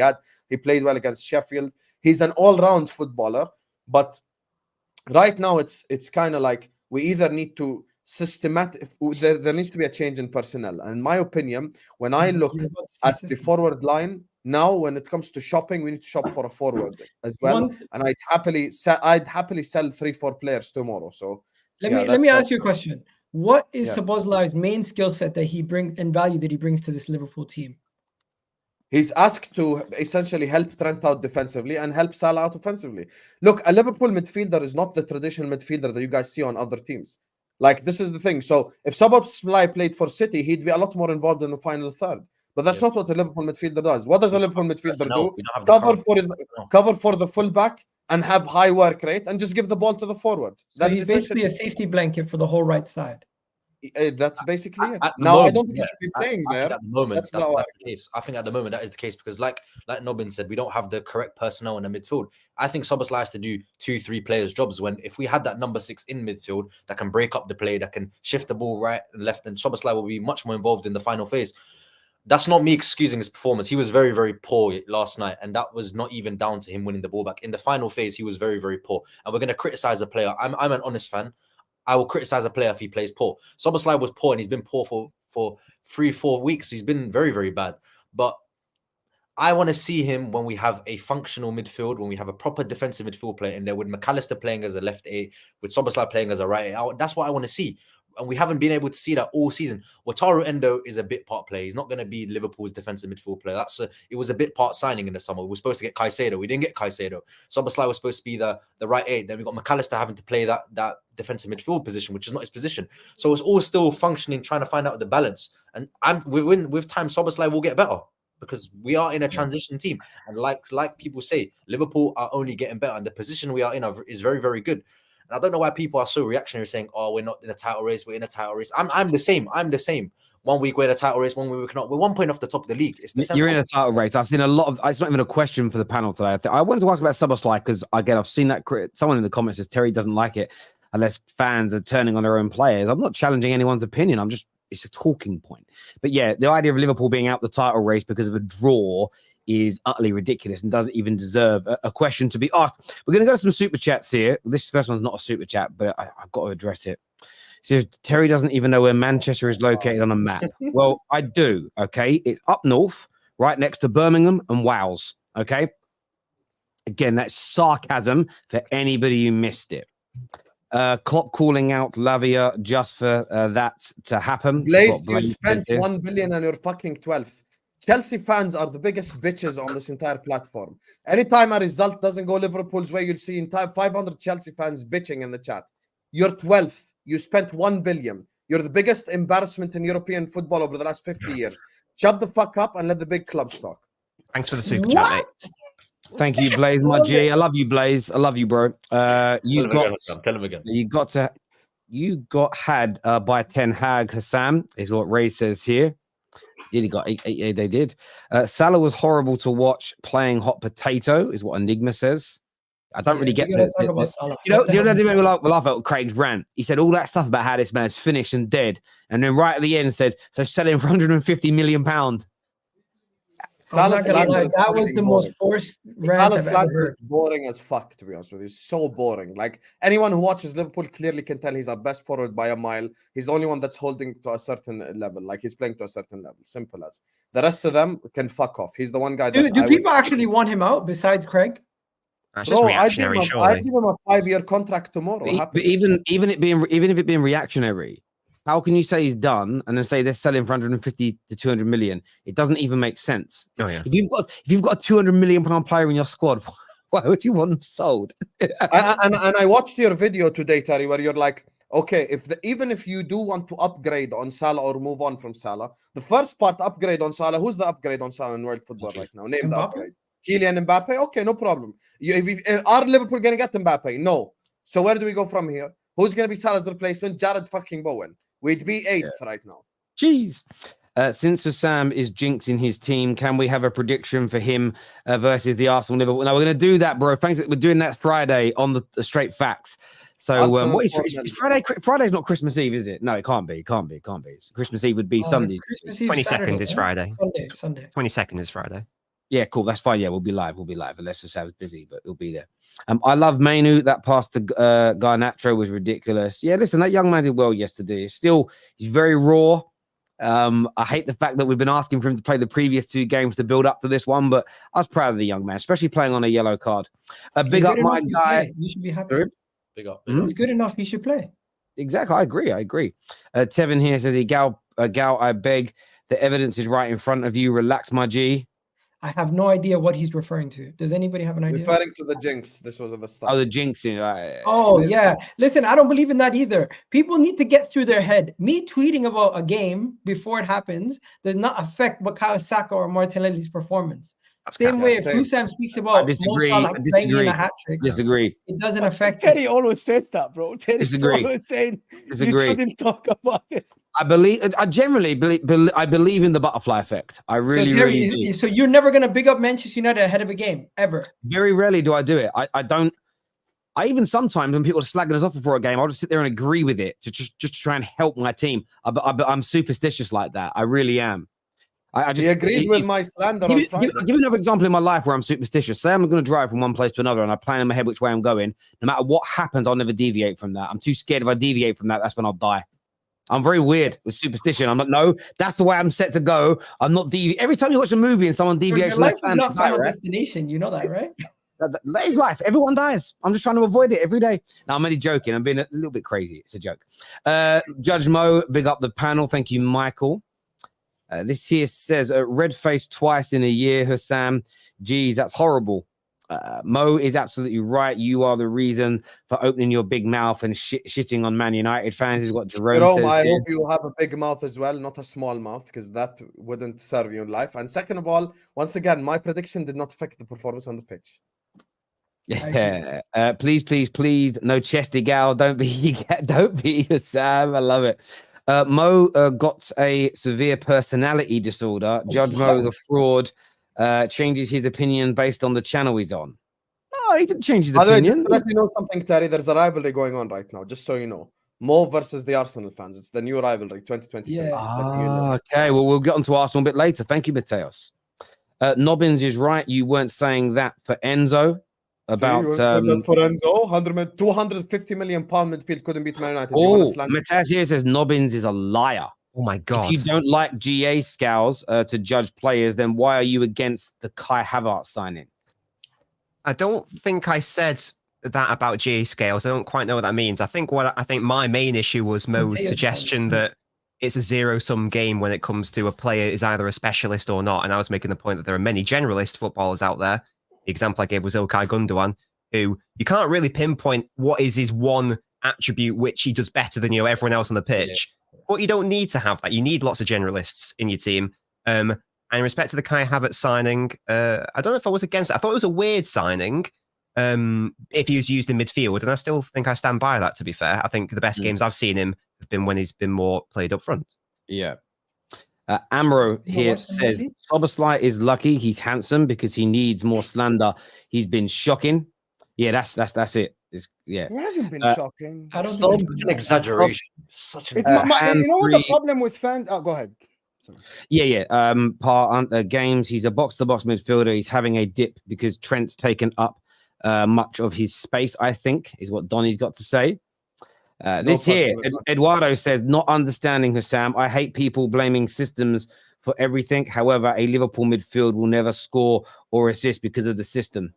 He played well against Sheffield. He's an all-round footballer. But right now, it's kind of like we either need to there needs to be a change in personnel. And in my opinion, when I look at the forward line, now when it comes to shopping, we need to shop for a forward as well. And I'd happily sell 3-4 players tomorrow. So let me ask you a question. What is Szoboszlai's main skill set that he brings and value that he brings to this Liverpool team? He's asked to essentially help Trent out defensively and help Salah out offensively. Look, a Liverpool midfielder is not the traditional midfielder that you guys see on other teams. Like, this is the thing. So if Szoboszlai played for City, he'd be a lot more involved in the final third. But that's not what a Liverpool midfielder does. What does a Liverpool midfielder do? Cover for the fullback and have high work rate and just give the ball to the forward. So he's basically a safety blanket for the whole right side. That's basically it. Now, I don't think he should be playing there. At the moment, that's the case. I think at the moment that is the case because, like Nobin said, we don't have the correct personnel in the midfield. I think Szoboszlai has to do 2-3 players' jobs. When if we had that number 6 in midfield that can break up the play, that can shift the ball right and left, and Szoboszlai will be much more involved in the final phase. That's not me excusing his performance. He was very, very poor last night, and that was not even down to him winning the ball back. In the final phase, he was very, very poor. And we're going to criticize a player. I'm an honest fan. I will criticize a player if he plays poor. Szoboszlai was poor, and he's been poor for 3-4 weeks. He's been very, very bad. But I want to see him when we have a functional midfield, when we have a proper defensive midfield player in there, with McAllister playing as a left 8, with Szoboszlai playing as a right 8. That's what I want to see. And we haven't been able to see that all season. Wataru Endo is a bit part player. He's not going to be Liverpool's defensive midfield player. It was a bit part signing in the summer. We were supposed to get Caicedo. We didn't get Caicedo. Szoboszlai was supposed to be the right 8. Then we got McAllister having to play that defensive midfield position, which is not his position. So it's all still functioning, trying to find out the balance. And with time, Szoboszlai will get better because we are in a transition team. And like people say, Liverpool are only getting better. And the position we are in is very, very good. And I don't know why people are so reactionary saying, oh, we're not in a title race. We're in a title race. I'm the same. 1 week we're in a title race, 1 week we're not. We're 1 point off the top of the league. You're in a title race. I've seen a lot of. It's not even a question for the panel today. I wanted to ask about Szoboszlai because again, I've seen that someone in the comments says Terry doesn't like it unless fans are turning on their own players. I'm not challenging anyone's opinion. It's a talking point. But yeah, the idea of Liverpool being out the title race because of a draw is utterly ridiculous and doesn't even deserve a question to be asked. We're going to go to some super chats here. This first one's not a super chat, but I've got to address it. So Terry doesn't even know where Manchester is located on a map. Well, I do. Okay, it's up north, right next to Birmingham and Wales. Okay, again, that's sarcasm for anybody who missed it. Klopp calling out Lavia just for that to happen. Blaze, you spent 1 billion on your fucking 12th. Chelsea fans are the biggest bitches on this entire platform. Anytime a result doesn't go Liverpool's way, you'll see entire 500 Chelsea fans bitching in the chat. You're 12th. You spent 1 billion. You're the biggest embarrassment in European football over the last 50 years. Shut the fuck up and let the big clubs talk. Thanks for the super chat, mate. Thank you, Blaze, my G. I love you, Blaze. I love you, bro. You got had by Ten Hag Husam, is what Ray says here. They did. Salah was horrible to watch playing hot potato, is what Enigma says. I don't really get the you know what made me laugh at Craig's rant? He said all that stuff about how this man's finished and dead, and then right at the end said, so selling for £150 million. That was the most forced rant I've ever heard. Boring as fuck, to be honest with you. So boring. Like, anyone who watches Liverpool clearly can tell he's our best forward by a mile. He's the only one that's holding to a certain level. Like, he's playing to a certain level. Simple as. The rest of them can fuck off. He's the one guy that do people actually want him out besides Craig? Bro, I'd give him a 5-year contract tomorrow. But even if it being reactionary, How can you say he's done and then say they're selling for 150 to 200 million? It doesn't even make sense. Oh, yeah. If you've got a 200 million pound player in your squad, why would you want them sold? and I watched your video today, Terry, where you're like, okay, even if you do want to upgrade on Salah or move on from Salah, the first part upgrade on Salah, who's the upgrade on Salah in world football right now? Name the upgrade. Kylian Mbappe? Okay, no problem. Are Liverpool going to get Mbappe? No. So where do we go from here? Who's going to be Salah's replacement? Jared fucking Bowen. We'd be 8th right now. Jeez. Since Hussam is jinxing his team, can we have a prediction for him versus the Arsenal Liverpool? Now we're going to do that, bro. Thanks. We're doing that Friday on the Straight Facts. So what is Friday? Friday's not Christmas Eve, is it? No, it can't be. It can't be. Christmas Eve would be Sunday. 22nd is Friday. Sunday. 22nd is Friday. Yeah, cool. That's fine. Yeah, we'll be live. Unless Hussam is busy, but we'll be there. I love Mainu. That pass to Garnacho was ridiculous. Yeah, listen, that young man did well yesterday. He's very raw. I hate the fact that we've been asking for him to play the previous 2 games to build up to this one, but I was proud of the young man, especially playing on a yellow card. Big up my guy. You should be happy. Big up. It's good enough. He should play. Exactly. I agree. Tevin here says, Gal, I beg. The evidence is right in front of you. Relax, my G. I have no idea what he's referring to. Does anybody have an idea? Referring to the jinx. This was at the start. Oh, the jinxing. Oh, yeah. Listen, I don't believe in that either. People need to get through their head. Me tweeting about a game before it happens does not affect Bukayo Saka or Martinelli's performance. Same way if Husam speaks about disagree. A hat trick, Disagree. It doesn't affect Teddy always says that, bro. Teddy's Disagree. always saying Disagree. you shouldn't talk about it. I generally believe in the butterfly effect. I really do. So you're never going to big up Manchester United ahead of a game, ever? Very rarely do I do it. I don't. I even sometimes when people are slagging us off before a game, I'll just sit there and agree with it to just to try and help my team. I'm superstitious like that. I really am. I just agreed with my slander on Friday. I'll give you another example in my life where I'm superstitious. Say I'm going to drive from one place to another and I plan in my head which way I'm going. No matter what happens, I'll never deviate from that. I'm too scared if I deviate from that, that's when I'll die. I'm very weird with superstition. I'm like, no, that's the way I'm set to go. I'm not deviating. Every time you watch a movie and someone deviates from that plan, not Final Destination. You know that, right? That is life. Everyone dies. I'm just trying to avoid it every day. Now, I'm only joking. I'm being a little bit crazy. It's a joke. Judge Mo, big up the panel. Thank you, Michael. This here says, red face twice in a year, Hussam. Geez, that's horrible. Mo is absolutely right. You are the reason for opening your big mouth and shitting on Man United fans is what Jerome says. I hope you have a big mouth as well, not a small mouth, because that wouldn't serve you in life. And second of all, once again, my prediction did not affect the performance on the pitch. Yeah. Please, no chesty gal. Don't be Hussam. I love it. Mo got a severe personality disorder. Judge Mo, the fraud, changes his opinion based on the channel he's on. No, he didn't change his opinion. Let me know something, Terry. There's a rivalry going on right now, just so you know. Mo versus the Arsenal fans. It's the new rivalry, 2023. Yeah. Okay, well, we'll get on to Arsenal a bit later. Thank you, Mateos. Nobbins is right. You weren't saying that for Enzo. About for Enzo, 250 million pound midfield couldn't beat Man United. Mateos says Nobbins is a liar. Oh my God. If you don't like GA scouts to judge players, then why are you against the Kai Havertz signing? I don't think I said that about GA scales. I don't quite know what that means. I think my main issue was Mo's suggestion that it's a zero-sum game when it comes to a player is either a specialist or not. And I was making the point that there are many generalist footballers out there. The example I gave was Ilkay Gundogan, who you can't really pinpoint what is his one attribute which he does better than everyone else on the pitch. Yeah. But you don't need to have that. You need lots of generalists in your team. And in respect to the Kai Havertz signing, I don't know if I was against it. I thought it was a weird signing if he was used in midfield. And I still think I stand by that, to be fair. I think the best games I've seen him have been when he's been more played up front. Yeah. Amro here says, Szoboszlai is lucky. He's handsome because he needs more slander. He's been shocking. Yeah, that's it. He hasn't been shocking. I don't think it's an exaggeration. Such an you know what the problem with fans? Oh, go ahead. Sorry. Yeah. Games. He's a box-to-box midfielder. He's having a dip because Trent's taken up much of his space, I think, is what Donny's got to say. Eduardo says, not understanding Hussam. I hate people blaming systems for everything. However, a Liverpool midfield will never score or assist because of the system.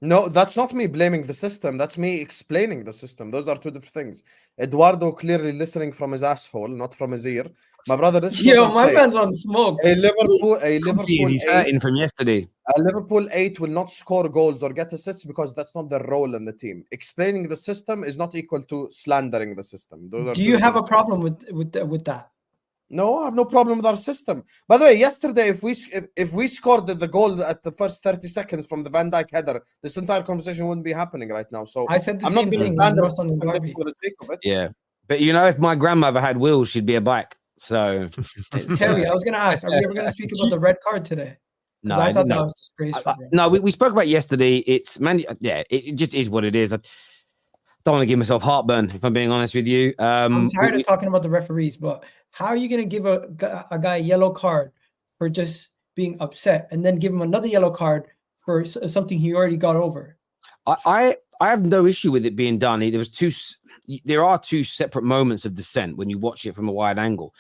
No, that's not me blaming the system. That's me explaining the system. Those are two different things. Eduardo clearly listening from his asshole, not from his ear. My brother, this is Yo, what I'm my saying. man's on smoke. A Liverpool He's hurting from yesterday. A Liverpool 8 will not score goals or get assists because that's not their role in the team. Explaining the system is not equal to slandering the system. Do you have a problem with that? No, I have no problem with our system. By the way, yesterday, if we scored the goal at the first 30 seconds from the Van Dijk header, this entire conversation wouldn't be happening right now. So I said the I'm same not going thing. to slander For the sake of it. Yeah, but you know, if my grandmother had wheels, she'd be a bike. So, Terry, I was going to ask, are we ever going to speak about the red card today? No, I thought that was disgraceful. No, we spoke about it yesterday. It's yeah, it just is what it is. I don't want to give myself heartburn, if I'm being honest with you. I'm tired of talking about the referees, but how are you going to give a guy a yellow card for just being upset and then give him another yellow card for something he already got over? I have no issue with it being done. There are two separate moments of dissent when you watch it from a wide angle.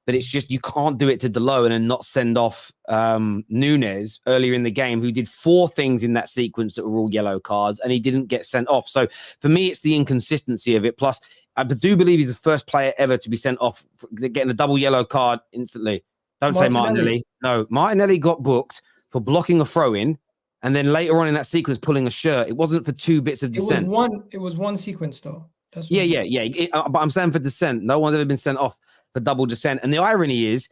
But it's just you can't do it to Delo and then not send off Nunes earlier in the game, who did 4 things in that sequence that were all yellow cards, and he didn't get sent off. So for me, it's the inconsistency of it. Plus, I do believe he's the first player ever to be sent off, getting a double yellow card instantly. Don't say Martinelli. No, Martinelli got booked for blocking a throw-in, and then later on in that sequence, pulling a shirt. It wasn't for 2 bits of dissent. It was one sequence, though. That's But I'm saying for dissent. No one's ever been sent off for double dissent. And the irony is,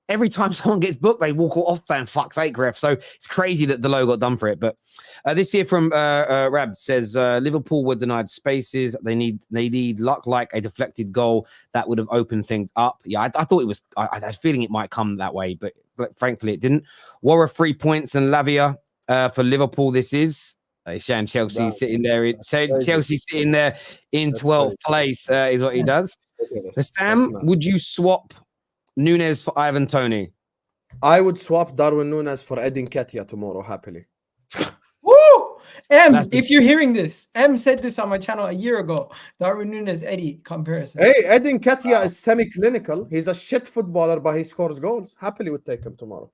every time someone gets booked, they walk off saying, fuck's sake, ref. So it's crazy that Delo got done for it. But this here from Rab says, Liverpool were denied spaces. They need luck, like a deflected goal that would have opened things up. Yeah, I thought it was, I was feeling it might come that way, but frankly, it didn't. Wara 3 points and Lavia for Liverpool. This is showing Chelsea sitting there. Chelsea sitting there in 12th place is what he does. Sam, would you swap Nunes for Ivan Toney? I would swap Darwin Nunes for Edin Ketia tomorrow, happily. Woo! If you're hearing this, said this on my channel a year ago. Darwin Nunes, Eddie comparison. Hey, Edin Ketia is semi-clinical. He's a shit footballer, but he scores goals. Happily would take him tomorrow.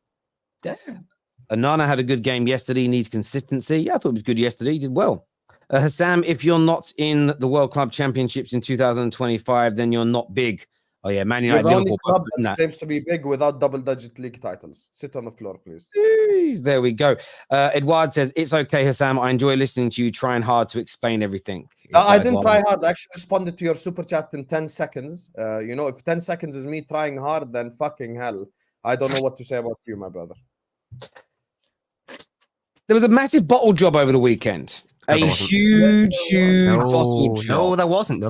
Damn. Anana had a good game yesterday. He needs consistency. Yeah, I thought it was good yesterday. He did well. Hassam, if you're not in the World Club Championships in 2025, then you're not big. Oh, yeah, Man United. You're the only club that claims to be big without double-digit league titles. Sit on the floor, please. Jeez, there we go. Edward says, it's okay, Hassam. I enjoy listening to you, trying hard to explain everything. I didn't try hard. I actually responded to your super chat in 10 seconds. If 10 seconds is me trying hard, then fucking hell. I don't know what to say about you, my brother. There was a massive bottle job over the weekend. Huge bottle job. No, there wasn't.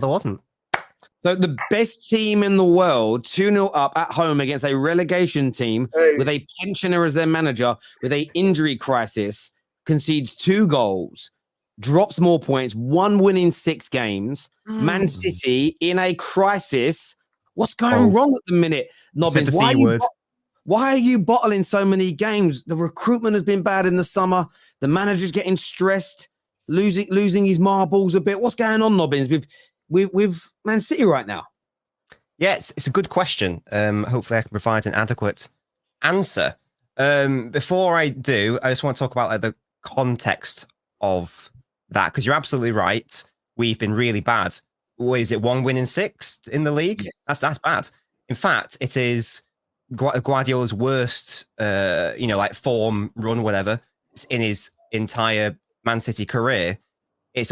So the best team in the world, 2-0 up at home against a relegation team with a pensioner as their manager, with an injury crisis, concedes 2 goals, drops more points, 1 win in 6 games. Man City in a crisis. What's going wrong at the minute? Nobbins, why are you bottling so many games? The recruitment has been bad in the summer. The manager's getting stressed, losing his marbles a bit. What's going on, Nobbins, with Man City right now? Yes, it's a good question. Hopefully I can provide an adequate answer. Before I do, I just want to talk about the context of that, because you're absolutely right. We've been really bad. What is it, 1 win in 6 in the league? Yes. That's bad. In fact, it is Guardiola's worst, form run, whatever, in his entire Man City career. This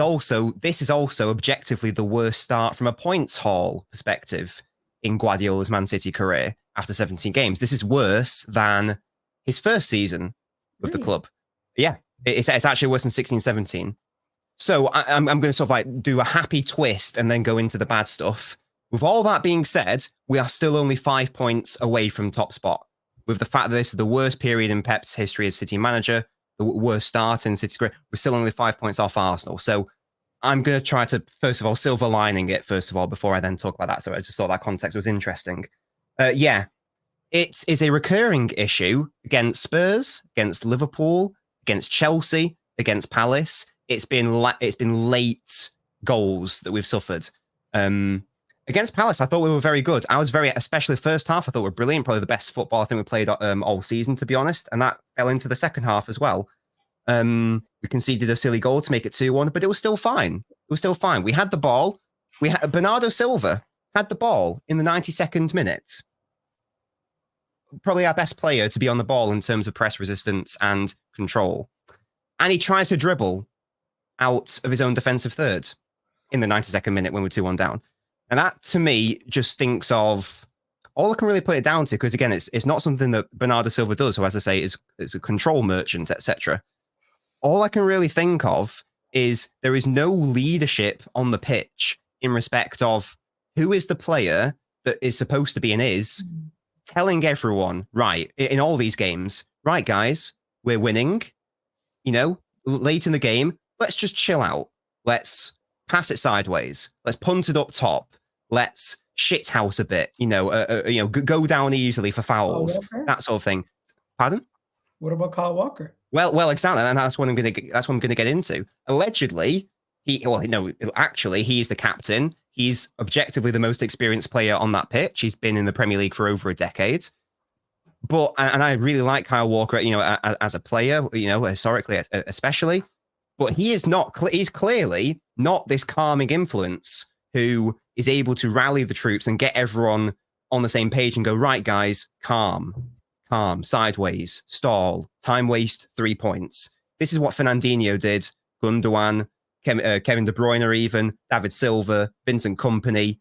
is also objectively the worst start from a points haul perspective in Guardiola's Man City career after 17 games. This is worse than his first season with the club. Yeah, it's actually worse than 16-17. So I'm going to sort of do a happy twist and then go into the bad stuff. With all that being said, we are still only 5 points away from top spot. With the fact that this is the worst period in Pep's history as City manager, the worst start in City's career, we're still only 5 points off Arsenal. So I'm going to try to, first of all, silver lining it, before I then talk about that. So I just thought that context was interesting. It is a recurring issue against Spurs, against Liverpool, against Chelsea, against Palace. It's been late goals that we've suffered. Against Palace, I thought we were very good. Especially first half, I thought we were brilliant. Probably the best football I think we played all season, to be honest. And that fell into the second half as well. We conceded a silly goal to make it 2-1, but it was still fine. It was still fine. We had the ball. Bernardo Silva had the ball in the 92nd minute. Probably our best player to be on the ball in terms of press resistance and control. And he tries to dribble out of his own defensive third in the 92nd minute when we're 2-1 down. And that, to me, just stinks of... All I can really put it down to, because, again, it's not something that Bernardo Silva does, who, as I say, is a control merchant, etc. All I can really think of is there is no leadership on the pitch in respect of who is the player that is supposed to be and is telling everyone, right, in all these games, right, guys, we're winning, late in the game, let's just chill out. Let's pass it sideways. Let's punt it up top. Let's shithouse a bit, go down easily for fouls, that sort of thing. Pardon? What about Kyle Walker? Well, exactly, and that's what I'm going to get into. Allegedly, he's the captain. He's objectively the most experienced player on that pitch. He's been in the Premier League for over a decade. But I really like Kyle Walker, as a player, historically especially. But he is not. He's clearly not this calming influence who is able to rally the troops and get everyone on the same page and go, right, guys, calm, sideways, stall, time waste, 3 points. This is what Fernandinho did, Gundogan, Kevin De Bruyne even, David Silva, Vincent Kompany.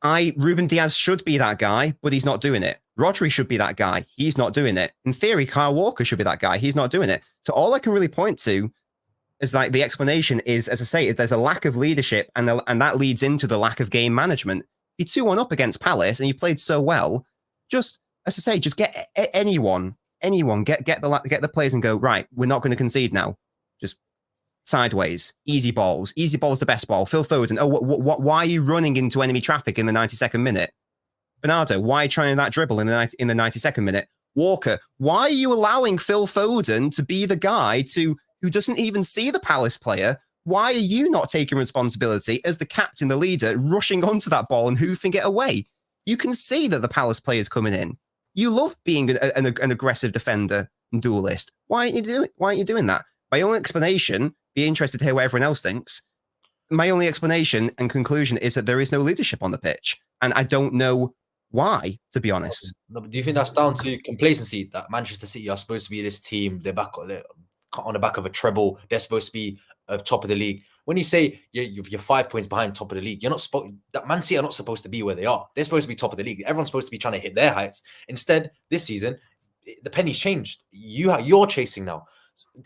Ruben Diaz should be that guy, but he's not doing it. Rodri should be that guy. He's not doing it. In theory, Kyle Walker should be that guy. He's not doing it. So all I can really point to is like the explanation is, as I say, there's a lack of leadership, and that leads into the lack of game management. You're 2-1 up against Palace, and you've played so well. Just, as I say, just get anyone, get the players and go, right, we're not going to concede now. Just sideways, easy balls. Easy ball's the best ball. Phil Foden, why are you running into enemy traffic in the 92nd minute? Bernardo, why are you trying that dribble in the 92nd minute? Walker, why are you allowing Phil Foden to be the guy who doesn't even see the Palace player? Why are you not taking responsibility as the captain, the leader, rushing onto that ball and hoofing it away? You can see that the Palace player's coming in. You love being an aggressive defender and duelist. Why aren't you doing that? My only explanation, be interested to hear what everyone else thinks. My only explanation and conclusion is that there is no leadership on the pitch. And I don't know why, to be honest. No, but do you think that's down to complacency, that Manchester City are supposed to be this team, they're on the back of a treble, they're supposed to be top of the league? When you say you're 5 points behind top of the league, you're not supposed. That Man City are not supposed to be where they are. They're supposed to be top of the league. Everyone's supposed to be trying to hit their heights. Instead, this season, the penny's changed. You're chasing now.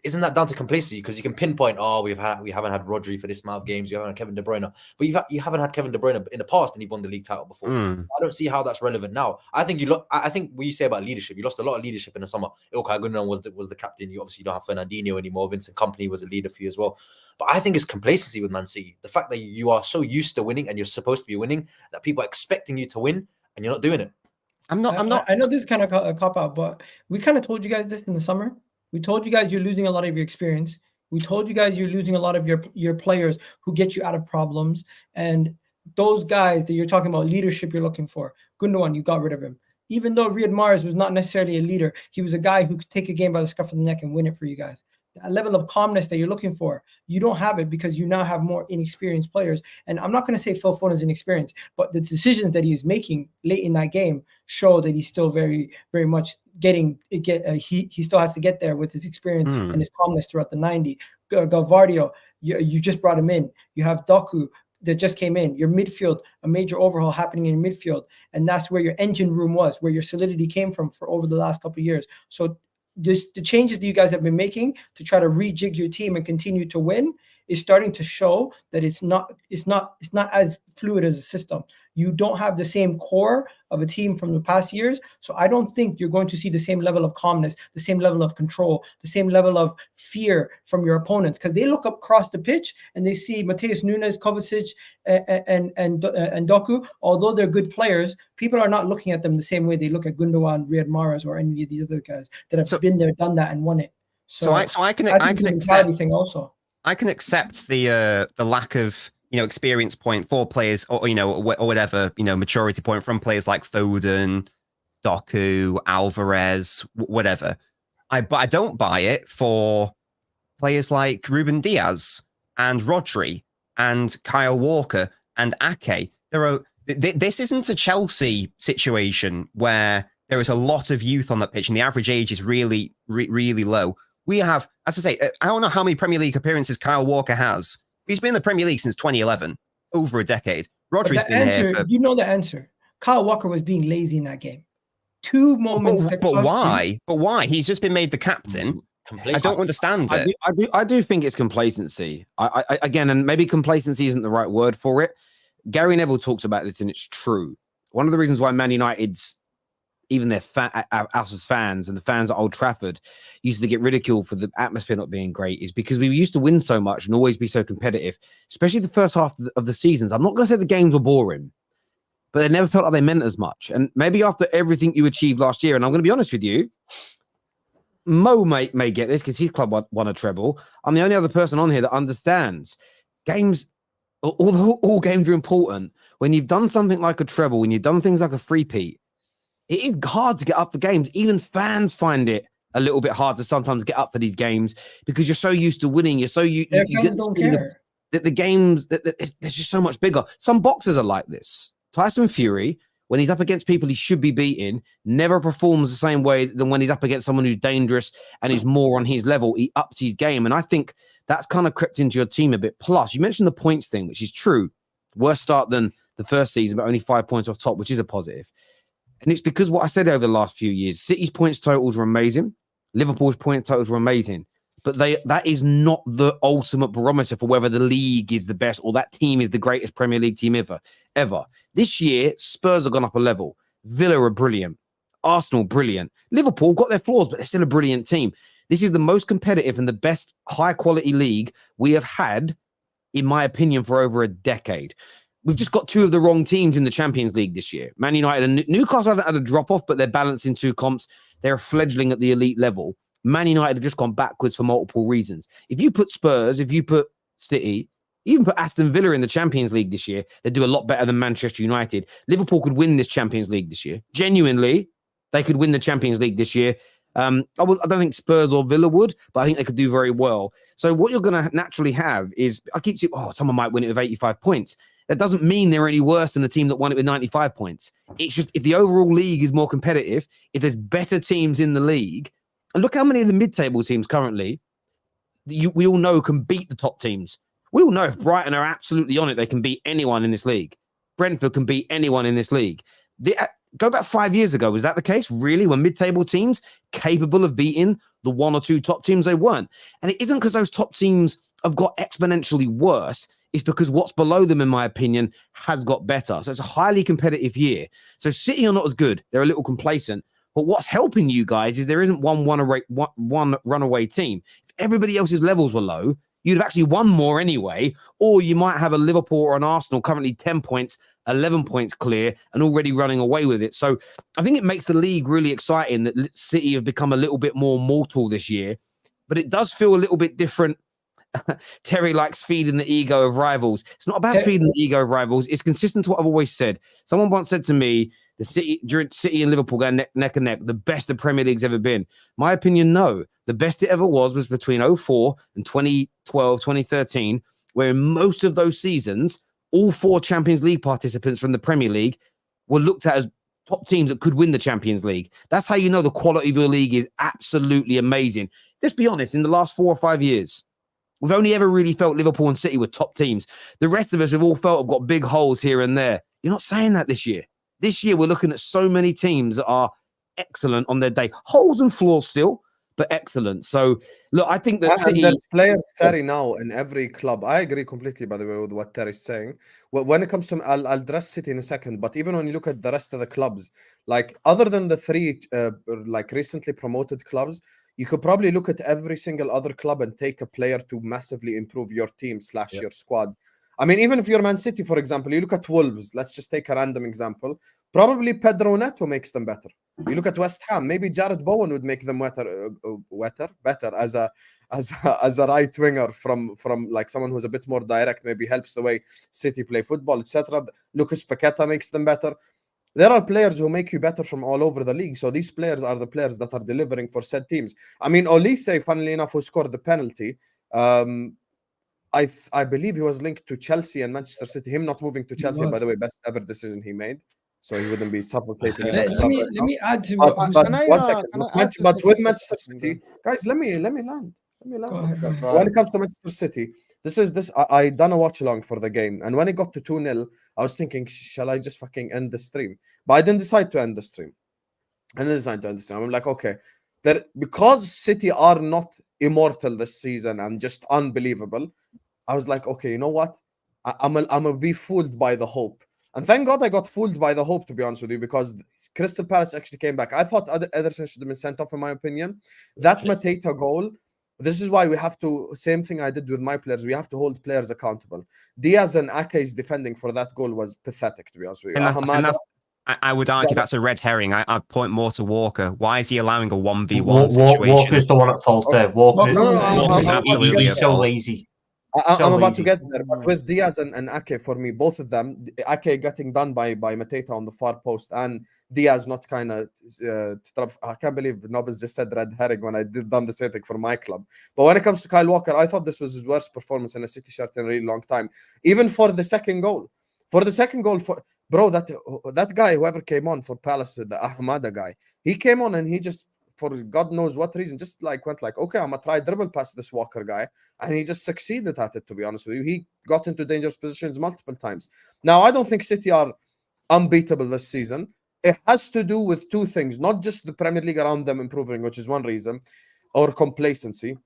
Isn't that down to complacency? Because you can pinpoint, we haven't had Rodri for this amount of games, you haven't had Kevin De Bruyne, but you haven't had Kevin De Bruyne in the past, and you've won the league title before. I don't see how that's relevant now. I think I think what you say about leadership, you lost a lot of leadership in the summer. Ilkay Gundogan was the captain. You obviously don't have Fernandinho anymore. Vincent Kompany was a leader for you as well. But I think it's complacency with Man City. The fact that you are so used to winning and you're supposed to be winning that people are expecting you to win and you're not doing it. I'm not. I know this is kind of a cop out, but we kind of told you guys this in the summer. We told you guys you're losing a lot of your experience. We told you guys you're losing a lot of your players who get you out of problems. And those guys that you're talking about, leadership you're looking for. Gundogan, you got rid of him. Even though Riyad Mahrez was not necessarily a leader, he was a guy who could take a game by the scruff of the neck and win it for you guys. That level of calmness that you're looking for, you don't have it because you now have more inexperienced players. And I'm not going to say Phil Foden is inexperienced, but the decisions that he is making late in that game show that he's still very, very much he still has to get there with his experience and his calmness throughout the 90. Galvardio, you just brought him in. You have Doku that just came in. Your midfield, a major overhaul happening in your midfield. And that's where your engine room was, where your solidity came from for over the last couple of years. So the changes that you guys have been making to try to rejig your team and continue to win is starting to show that it's not as fluid as a system. You don't have the same core of a team from the past years. So I don't think you're going to see the same level of calmness, the same level of control, the same level of fear from your opponents, because they look up across the pitch and they see Mateus Nunes, Kovacic, and Doku. Although they're good players, people are not looking at them the same way they look at Gundogan, Riyad Mahrez, or any of these other guys that have been there, done that, and won it. So I can accept thing also. I can accept the lack of experience point for players, or whatever, maturity point from players like Foden, Doku, Alvarez, whatever. But I don't buy it for players like Ruben Diaz and Rodri and Kyle Walker and Ake. This isn't a Chelsea situation where there is a lot of youth on that pitch and the average age is really, really low. We have, as I say, I don't know how many Premier League appearances Kyle Walker has. He's been in the Premier League since 2011, over a decade. Rodri's been here for... You know the answer. Kyle Walker was being lazy in that game. 2 moments. But why? But why? He's just been made the captain. I don't understand it. I do think it's complacency. I again, and maybe complacency isn't the right word for it. Gary Neville talks about this, and it's true. One of the reasons why Man United's, even their us as fans and the fans at Old Trafford used to get ridiculed for the atmosphere not being great is because we used to win so much and always be so competitive, especially the first half of the seasons. I'm not going to say the games were boring, but they never felt like they meant as much. And maybe after everything you achieved last year, and I'm going to be honest with you, Mo may get this because his club won a treble. I'm the only other person on here that understands games. All games are important. When you've done something like a treble, when you've done things like a three-peat, it is hard to get up for games. Even fans find it a little bit hard to sometimes get up for these games because you're so used to winning. You're so you get the games that there's just so much bigger. Some boxers are like this. Tyson Fury, when he's up against people he should be beating, never performs the same way than when he's up against someone who's dangerous and is more on his level. He ups his game. And I think that's kind of crept into your team a bit. Plus, you mentioned the points thing, which is true. Worse start than the first season, but only 5 points off top, which is a positive. And it's because what I said over the last few years, City's points totals were amazing. Liverpool's points totals were amazing. But that is not the ultimate barometer for whether the league is the best or that team is the greatest Premier League team ever. This year, Spurs have gone up a level. Villa are brilliant. Arsenal, brilliant. Liverpool got their flaws, but they're still a brilliant team. This is the most competitive and the best high-quality league we have had, in my opinion, for over a decade. We've just got 2 of the wrong teams in the Champions League this year. Man United and Newcastle haven't had a drop-off, but they're balancing 2 comps. They're fledgling at the elite level. Man United have just gone backwards for multiple reasons. If you put Spurs, if you put City, even put Aston Villa in the Champions League this year, they do a lot better than Manchester United. Liverpool could win this Champions League this year. Genuinely, they could win the Champions League this year. I don't think Spurs or Villa would, but I think they could do very well. So what you're going to naturally have is, I keep saying, someone might win it with 85 points. That doesn't mean they're any worse than the team that won it with 95 points. It's just if the overall league is more competitive, if there's better teams in the league, and look how many of the mid-table teams currently, we all know can beat the top teams. We all know if Brighton are absolutely on it, they can beat anyone in this league. Brentford can beat anyone in this league. Go back 5 years ago. Was that the case? Really? Were mid-table teams capable of beating the 1 or 2 top teams? They weren't. And it isn't because those top teams have got exponentially worse. It's because what's below them, in my opinion, has got better. So it's a highly competitive year. So City are not as good. They're a little complacent. But what's helping you guys is there isn't one runaway team. If everybody else's levels were low, you'd have actually won more anyway. Or you might have a Liverpool or an Arsenal currently 10 points, 11 points clear and already running away with it. So I think it makes the league really exciting that City have become a little bit more mortal this year. But it does feel a little bit different. Terry likes feeding the ego of rivals. It's not about feeding the ego of rivals. It's consistent to what I've always said. Someone once said to me, City and Liverpool go neck and neck, the best the Premier League's ever been. My opinion, no. The best it ever was between 2004 and 2012, 2013, where in most of those seasons, all 4 Champions League participants from the Premier League were looked at as top teams that could win the Champions League. That's how you know the quality of your league is absolutely amazing. Let's be honest, in the last 4 or 5 years, we've only ever really felt Liverpool and City were top teams. The rest of us, we've all felt have got big holes here and there. You're not saying that this year. This year, we're looking at so many teams that are excellent on their day. Holes and flaws still, but excellent. So, look, I think that City... There's players, Terry, now in every club. I agree completely, by the way, with what Terry's saying. When it comes to... I'll address City in a second, but even when you look at the rest of the clubs, like, other than the 3, recently promoted clubs, you could probably look at every single other club and take a player to massively improve your team / your squad. I mean, even if you're Man City, for example, you look at Wolves, let's just take a random example. Probably Pedro Neto makes them better. You look at West Ham, maybe Jared Bowen would make them better as a right winger from like someone who's a bit more direct, maybe helps the way City play football, etc. Lucas Paqueta makes them better. there are players who make you better from all over the league. So these players are the players that are delivering for said teams. I mean, Olise, funnily enough, who scored the penalty, I believe he was linked to Chelsea and Manchester City. Him not moving to Chelsea, by the way, best ever decision he made. So he wouldn't be suffocating. Let me add to but, what but with Manchester City, guys, let me land. Go ahead. When it comes to Manchester City, I done a watch along for the game, and when it got to 2-0, I was thinking, shall I just fucking end the stream? But I didn't decide to end the stream. I'm like, okay, because City are not immortal this season and just unbelievable, I was like, okay, you know what? I'm gonna be fooled by the hope. And thank God I got fooled by the hope, to be honest with you, because Crystal Palace actually came back. I thought Ederson should have been sent off, in my opinion. That Mateta goal, this is why we have to, same thing I did with my players, we have to hold players accountable. Diaz and Ake's defending for that goal was pathetic, to be honest with you. I would argue that's a red herring. I'd point more to Walker. Why is he allowing a 1v1 situation? Walker's the one at fault there. Walker's absolutely so lazy. I'm about to get there, but with Diaz and Ake, for me, both of them, Ake getting done by Mateta on the far post, and Diaz not kind of. I can't believe Nobbles just said red herring when I done the same thing for my club. But when it comes to Kyle Walker, I thought this was his worst performance in a City shirt in a really long time. Even for the second goal, bro, that guy, whoever came on for Palace, the Ahmada guy, he came on and he just, for God knows what reason, just like went like, okay, I'm gonna try dribble past this Walker guy, and he just succeeded at it, to be honest with you. He got into dangerous positions multiple times. Now, I don't think City are unbeatable this season. It has to do with two things, not just the Premier League around them improving, which is one reason, or complacency.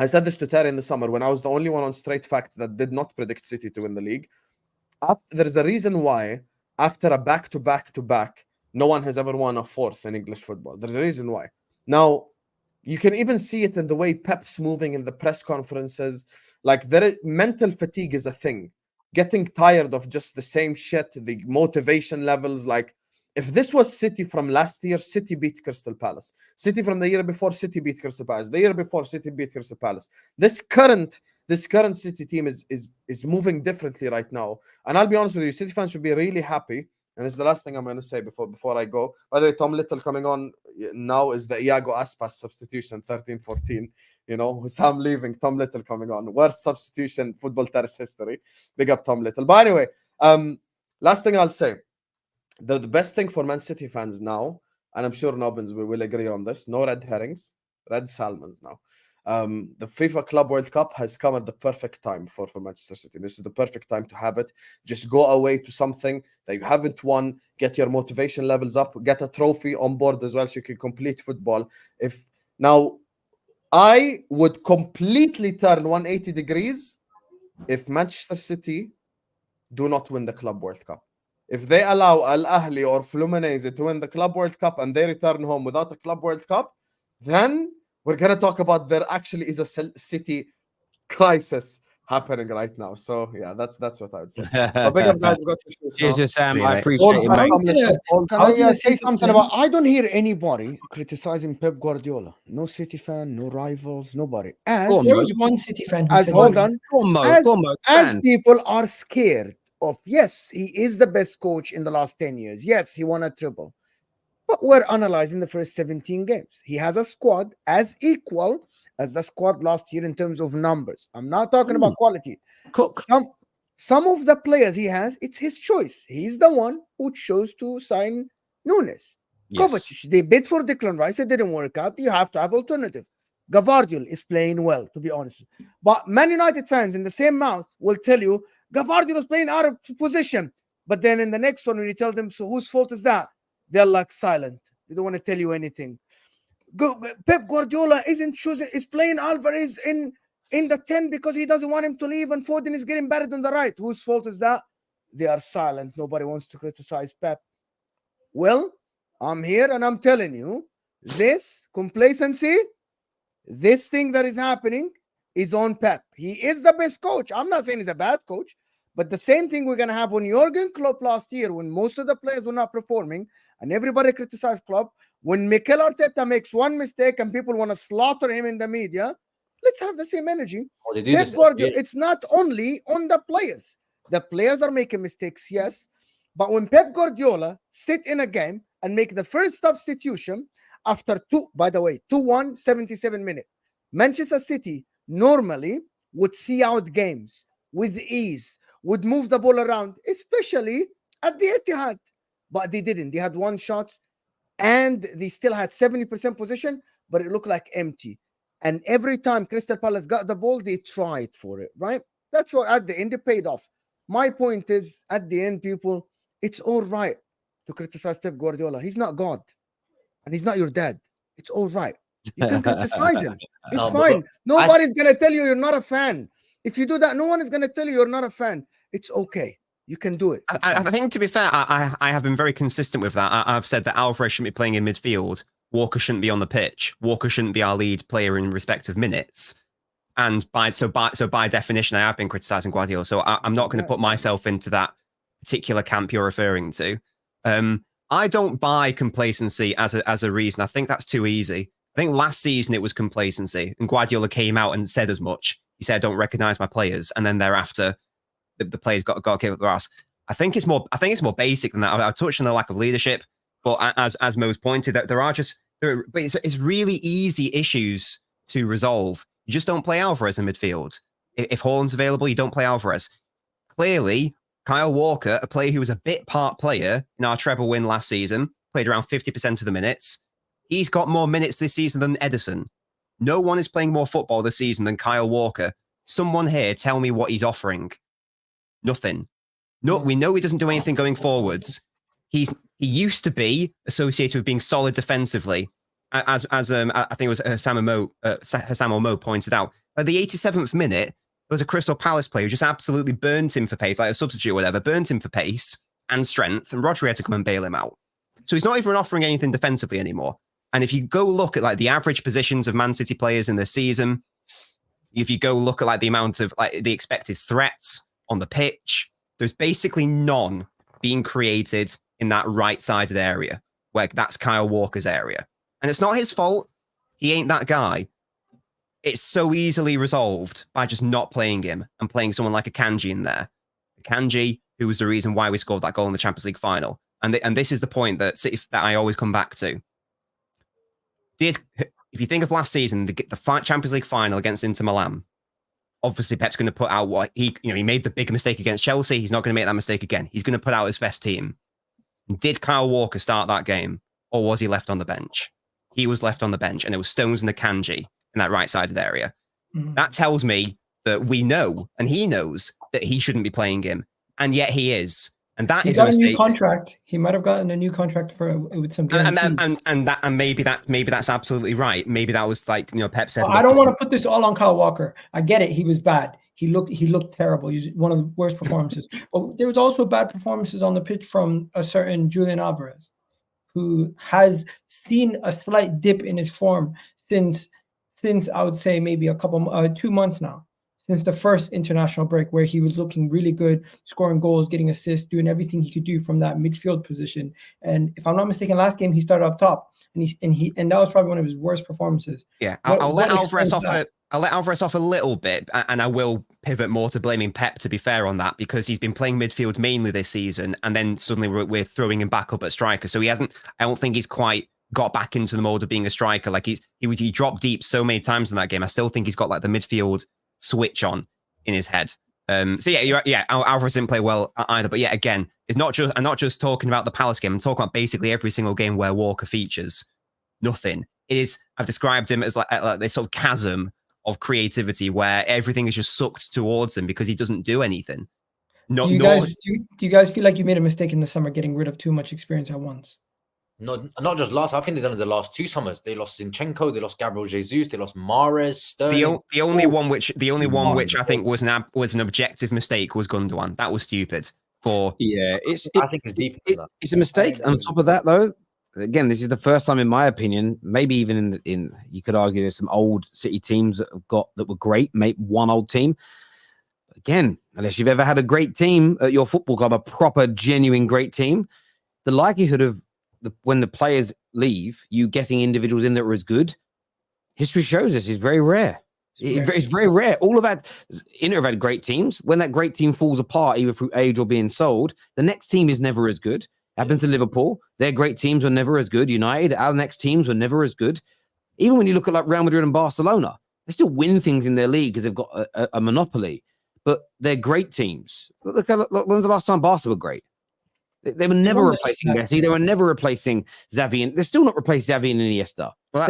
I said this to Terry in the summer when I was the only one on Straight Facts that did not predict City to win the league. There's a reason why, after a back-to-back, no one has ever won a fourth in English football. There's a reason why. Now, you can even see it in the way Pep's moving in the press conferences. Like, mental fatigue is a thing. Getting tired of just the same shit, the motivation levels. Like, if this was City from last year, City beat Crystal Palace. City from the year before, City beat Crystal Palace. The year before, City beat Crystal Palace. This current City team is moving differently right now. And I'll be honest with you, City fans should be really happy. And this is the last thing I'm going to say before I go. By the way, Tom Little coming on now is the Iago Aspas substitution, 13-14. You know, Husam leaving, Tom Little coming on. Worst substitution, football terrace history. Big up Tom Little. But anyway, last thing I'll say. The best thing for Man City fans now, and I'm sure Nobbins will agree on this, no red herrings, red salmons now. The FIFA Club World Cup has come at the perfect time for Manchester City. This is the perfect time to have it. Just go away to something that you haven't won, get your motivation levels up, get a trophy on board as well so you can complete football. Now, I would completely turn 180 degrees if Manchester City do not win the Club World Cup. If they allow Al Ahly or Fluminense to win the Club World Cup and they return home without a Club World Cup, then we're going to talk about there actually is a City crisis happening right now. So, yeah, that's what I would say. But big up, guys. Cheers, Sam. I appreciate it, mate. Can I say something about... I don't hear anybody criticizing Pep Guardiola. No City fan, no rivals, nobody. There was one City fan who said... Hold on. As people are scared of, yes, he is the best coach in the last 10 years. Yes, he won a triple. But we're analyzing the first 17 games. He has a squad as equal as the squad last year in terms of numbers. I'm not talking about quality. Some of the players he has, it's his choice. He's the one who chose to sign Nunes. Yes. Kovacic, they bid for Declan Rice. It didn't work out. You have to have alternative. Gavardiol is playing well, to be honest. But Man United fans in the same mouth will tell you, Gavardiol is playing out of position. But then in the next one, when you tell them, so whose fault is that? They're like silent. They don't want to tell you anything. Pep Guardiola is playing Alvarez in the 10 because he doesn't want him to leave, and Foden is getting battered on the right. Whose fault is that? They are silent. Nobody wants to criticize Pep. Well, I'm here and I'm telling you, this complacency, this thing that is happening is on Pep. He is the best coach. I'm not saying he's a bad coach. But the same thing we're going to have on Jurgen Klopp last year when most of the players were not performing and everybody criticized Klopp. When Mikel Arteta makes one mistake and people want to slaughter him in the media, let's have the same energy. It's not only on the players. The players are making mistakes, yes. But when Pep Guardiola sit in a game and make the first substitution after 2-1, 77 minutes, Manchester City normally would see out games with ease, would move the ball around, especially at the Etihad. But they didn't. They had 1 shot and they still had 70% possession, but it looked like empty. And every time Crystal Palace got the ball, they tried for it, right? That's what at the end it paid off. My point is, at the end, people, it's all right to criticize Pep Guardiola. He's not God, and he's not your dad. It's all right. You can criticize him. It's fine. Nobody's going to tell you you're not a fan. If you do that, no one is going to tell you you're not a fan. It's okay. You can do it. I think, to be fair, I have been very consistent with that. I've said that Alvarez shouldn't be playing in midfield. Walker shouldn't be on the pitch. Walker shouldn't be our lead player in respect of minutes. And by definition, I have been criticizing Guardiola. So I'm not going to put myself into that particular camp you're referring to. I don't buy complacency as a reason. I think that's too easy. I think last season it was complacency, and Guardiola came out and said as much. He said, "I don't recognize my players," and then thereafter, the players got kicked up their ass. I think it's more basic than that. I touched on the lack of leadership, but as Mo's pointed, that it's really easy issues to resolve. You just don't play Alvarez in midfield. If Haaland's available, you don't play Alvarez. Clearly, Kyle Walker, a player who was a bit part player in our treble win last season, played around 50% of the minutes. He's got more minutes this season than Ederson. No one is playing more football this season than Kyle Walker. Someone here tell me what he's offering. Nothing. No, we know he doesn't do anything going forwards. He used to be associated with being solid defensively, as I think it was Husam Mo pointed out. At the 87th minute, there was a Crystal Palace player who just absolutely burnt him for pace, like a substitute or whatever, burnt him for pace and strength, and Rodri had to come and bail him out. So he's not even offering anything defensively anymore. And if you go look at like the average positions of Man City players in this season, if you go look at like the amount of like the expected threats on the pitch, there's basically none being created in that right-sided area, where that's Kyle Walker's area. And it's not his fault. He ain't that guy. It's so easily resolved by just not playing him and playing someone like a Kanji in there. Kanji, who was the reason why we scored that goal in the Champions League final. And this is the point that I always come back to. If you think of last season, the Champions League final against Inter Milan, obviously Pep's going to put out what he made the big mistake against Chelsea. He's not going to make that mistake again. He's going to put out his best team. Did Kyle Walker start that game, or was he left on the bench? He was left on the bench, and it was Stones and the Kanji in that right-sided area. Mm-hmm. That tells me that we know, and he knows, that he shouldn't be playing him, and yet he is. And that is a mistake. New contract. He might have gotten a new contract with some guarantee. And maybe that's absolutely right. Maybe that was like Pep said. I don't want to put this all on Kyle Walker. I get it. He was bad. He looked terrible. He was one of the worst performances. But there was also bad performances on the pitch from a certain Julian Alvarez, who has seen a slight dip in his form since I would say maybe 2 months now. Since the first international break, where he was looking really good, scoring goals, getting assists, doing everything he could do from that midfield position. And if I'm not mistaken, last game he started up top, and that was probably one of his worst performances. Yeah, I'll let Alvarez off a little bit, and I will pivot more to blaming Pep, to be fair on that, because he's been playing midfield mainly this season, and then suddenly we're throwing him back up at striker. So he hasn't. I don't think he's quite got back into the mode of being a striker. Like he dropped deep so many times in that game. I still think he's got like the midfield switch on in his head. So yeah, Alvarez didn't play well either. But yeah, again, I'm not just talking about the Palace game. I'm talking about basically every single game where Walker features. Nothing. It is. I've described him as like this sort of chasm of creativity where everything is just sucked towards him because he doesn't do anything. Do you guys feel like you made a mistake in the summer getting rid of too much experience at once? No, not just last. I think they've done it the last 2 summers. They lost Zinchenko, they lost Gabriel Jesus, they lost Mahrez, Sterling. The only one which I think was an objective mistake was Gundogan. That was stupid. I think it's deep. It's a mistake. On top of that, though, again, this is the first time, in my opinion, maybe even in you could argue there's some old City teams that were great. Maybe one old team. Again, unless you've ever had a great team at your football club, a proper, genuine great team, the likelihood of when the players leave, you getting individuals in that are as good, history shows us is very rare. It's very rare. All of that, Inter have had great teams. When that great team falls apart, either through age or being sold, the next team is never as good. Happened to Liverpool. Their great teams were never as good. United, our next teams were never as good. Even when you look at like Real Madrid and Barcelona, they still win things in their league because they've got a monopoly. But they're great teams. Look, when's the last time Barca were great? They were never replacing Messi. They were never replacing Xavi. And they're still not replacing Xavi and Iniesta. Well,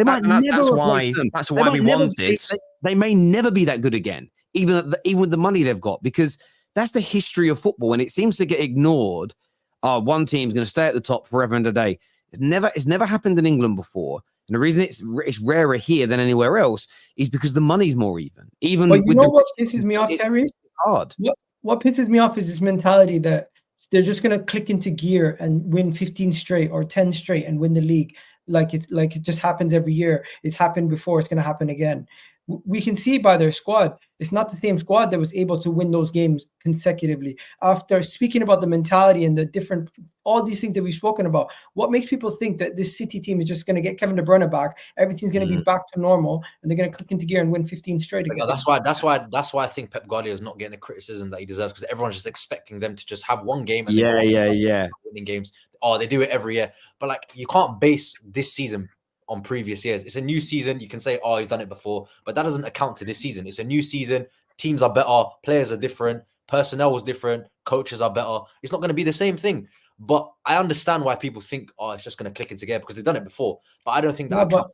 that's why we wanted. They may never be that good again, even with the money they've got, because that's the history of football, and it seems to get ignored. One team's going to stay at the top forever and a day. It's never happened in England before. And the reason it's rarer here than anywhere else is because the money's more even. But you know what pisses me off, Terry? Hard. What pisses me off is this mentality that they're just going to click into gear and win 15 straight or 10 straight and win the league. Like it just happens every year. It's happened before. It's going to happen again. We can see by their squad, it's not the same squad that was able to win those games consecutively. After speaking about the mentality and the different, all these things that we've spoken about, what makes people think that this City team is just going to get Kevin De Bruyne back, everything's going to be back to normal, and they're going to click into gear and win 15 straight again? That's why I think Pep Guardiola is not getting the criticism that he deserves, because everyone's just expecting them to just have one game and winning games. Oh, they do it every year, but like you can't base this season on previous years. It's a new season. You can say, oh, he's done it before, but that doesn't account to this season. It's a new season. Teams are better. Players are different. Personnel was different. Coaches are better. It's not going to be the same thing. But I understand why people think, oh, it's just going to click into gear because they've done it before. But I don't think that accounts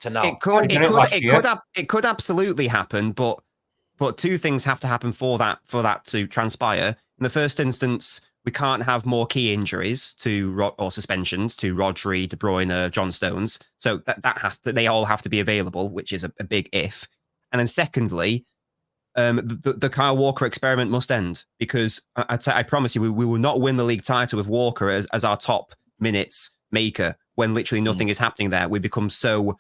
to now. It could absolutely happen, but two things have to happen for that to transpire. In the first instance, we can't have more key injuries or suspensions to Rodri, De Bruyne, John Stones. So they all have to be available, which is a big if. And then secondly, the Kyle Walker experiment must end, because I promise you, we will not win the league title with Walker as our top minutes maker when literally nothing is happening there. We become so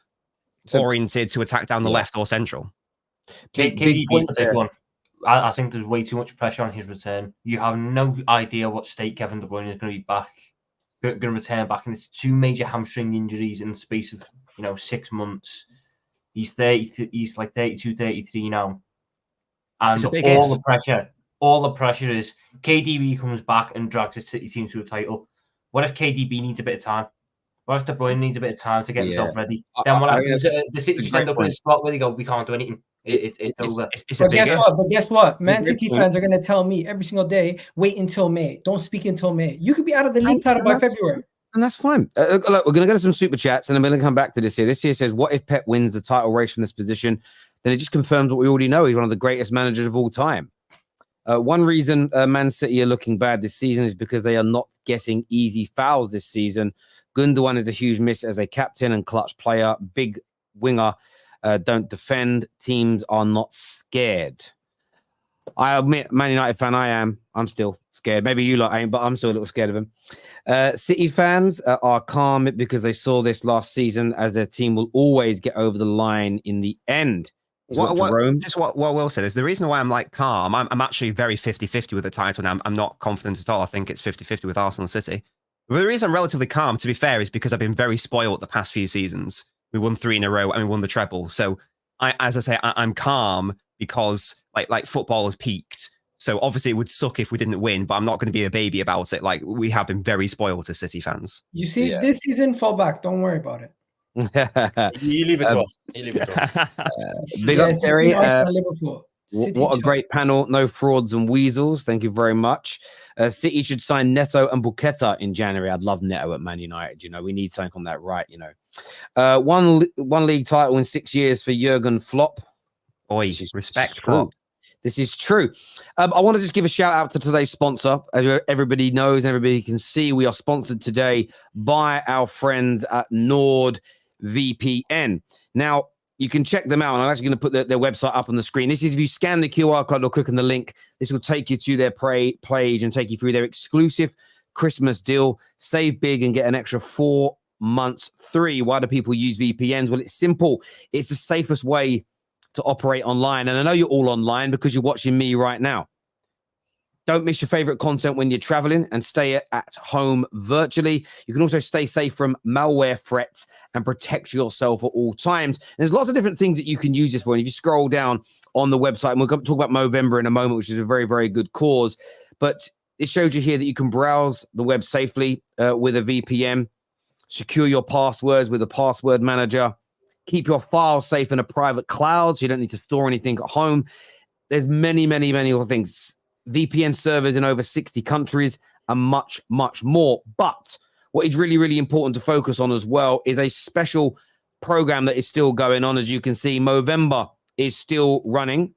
oriented to attack down the left or central. KDB's the big one. I think there's way too much pressure on his return. You have no idea what state Kevin De Bruyne is going to be back, going to return back, and it's 2 major hamstring injuries in the space of 6 months. He's 30. He's like 32, 33 now, and all the pressure is KDB comes back and drags his City team to a title. What if KDB needs a bit of time? What if De Bruyne needs a bit of time to get himself ready? Then what happens? The City just end up in a spot where they go, we can't do anything. It's over. But guess what? Man City fans are going to tell me every single day, wait until May. Don't speak until May. You could be out of the league title by February. And that's fine. Look, we're going to go to some super chats, and I'm going to come back to this here. This here says, what if Pep wins the title race from this position? Then it just confirms what we already know. He's one of the greatest managers of all time. One reason Man City are looking bad this season is because they are not getting easy fouls this season. Gundogan is a huge miss as a captain and clutch player. Big winger. Don't defend. Teams are not scared. I admit, Man United fan, I am. I'm still scared. Maybe you lot ain't, but I'm still a little scared of him. City fans are calm because they saw this last season, as their team will always get over the line in the end. What Will said is the reason why I'm like calm. I'm actually very 50-50 with the title now. I'm not confident at all. I think it's 50-50 with Arsenal and City. But the reason I'm relatively calm, to be fair, is because I've been very spoiled the past few seasons. We won 3 in a row and we won the treble. So I'm calm because like football has peaked. So obviously it would suck if we didn't win, but I'm not going to be a baby about it. Like, we have been very spoiled as City fans. You see, this season, fall back. Don't worry about it. You leave it to us. You leave it to us. Big up, Terry. Liverpool. What a great panel. No frauds and weasels. Thank you very much. City should sign Neto and Buqueta in January. I'd love Neto at Man United. We need something on that right, One league title in 6 years for Jurgen Klopp. Boy, respect, Klopp. This is true. I want to just give a shout out to today's sponsor. As everybody knows and everybody can see, we are sponsored today by our friends at NordVPN. Now, you can check them out, and I'm actually going to put their website up on the screen. This is if you scan the QR code or click on the link, this will take you to their page and take you through their exclusive Christmas deal. Save big and get an extra 4 months free. Why do people use VPNs? Well, it's simple. It's the safest way to operate online. And I know you're all online because you're watching me right now. Don't miss your favorite content when you're traveling and stay at home virtually. You can also stay safe from malware threats and protect yourself at all times. And there's lots of different things that you can use this for. And if you scroll down on the website, and we'll talk about Movember in a moment, which is a very, very good cause. But it shows you here that you can browse the web safely with a VPN, secure your passwords with a password manager, keep your files safe in a private cloud so you don't need to store anything at home. There's many, many, many other things. VPN servers in over 60 countries and much, much more. But what is really, really important to focus on as well is a special program that is still going on. As you can see, Movember is still running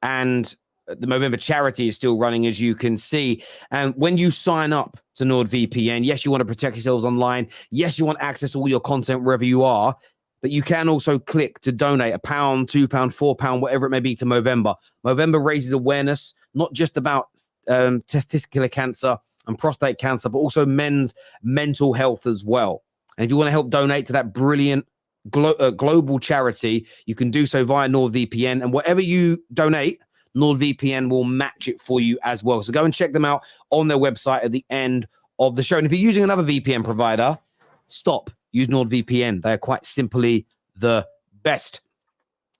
and the Movember charity is still running, as you can see. And when you sign up to NordVPN, yes, you want to protect yourselves online. Yes, you want access to all your content wherever you are. But you can also click to donate £1, £2, £4, whatever it may be to Movember. Movember raises awareness, not just about testicular cancer and prostate cancer, but also men's mental health as well. And if you want to help donate to that brilliant global charity, you can do so via NordVPN. And whatever you donate, NordVPN will match it for you as well. So go and check them out on their website at the end of the show. And if you're using another VPN provider, stop. Use NordVPN. They are quite simply the best.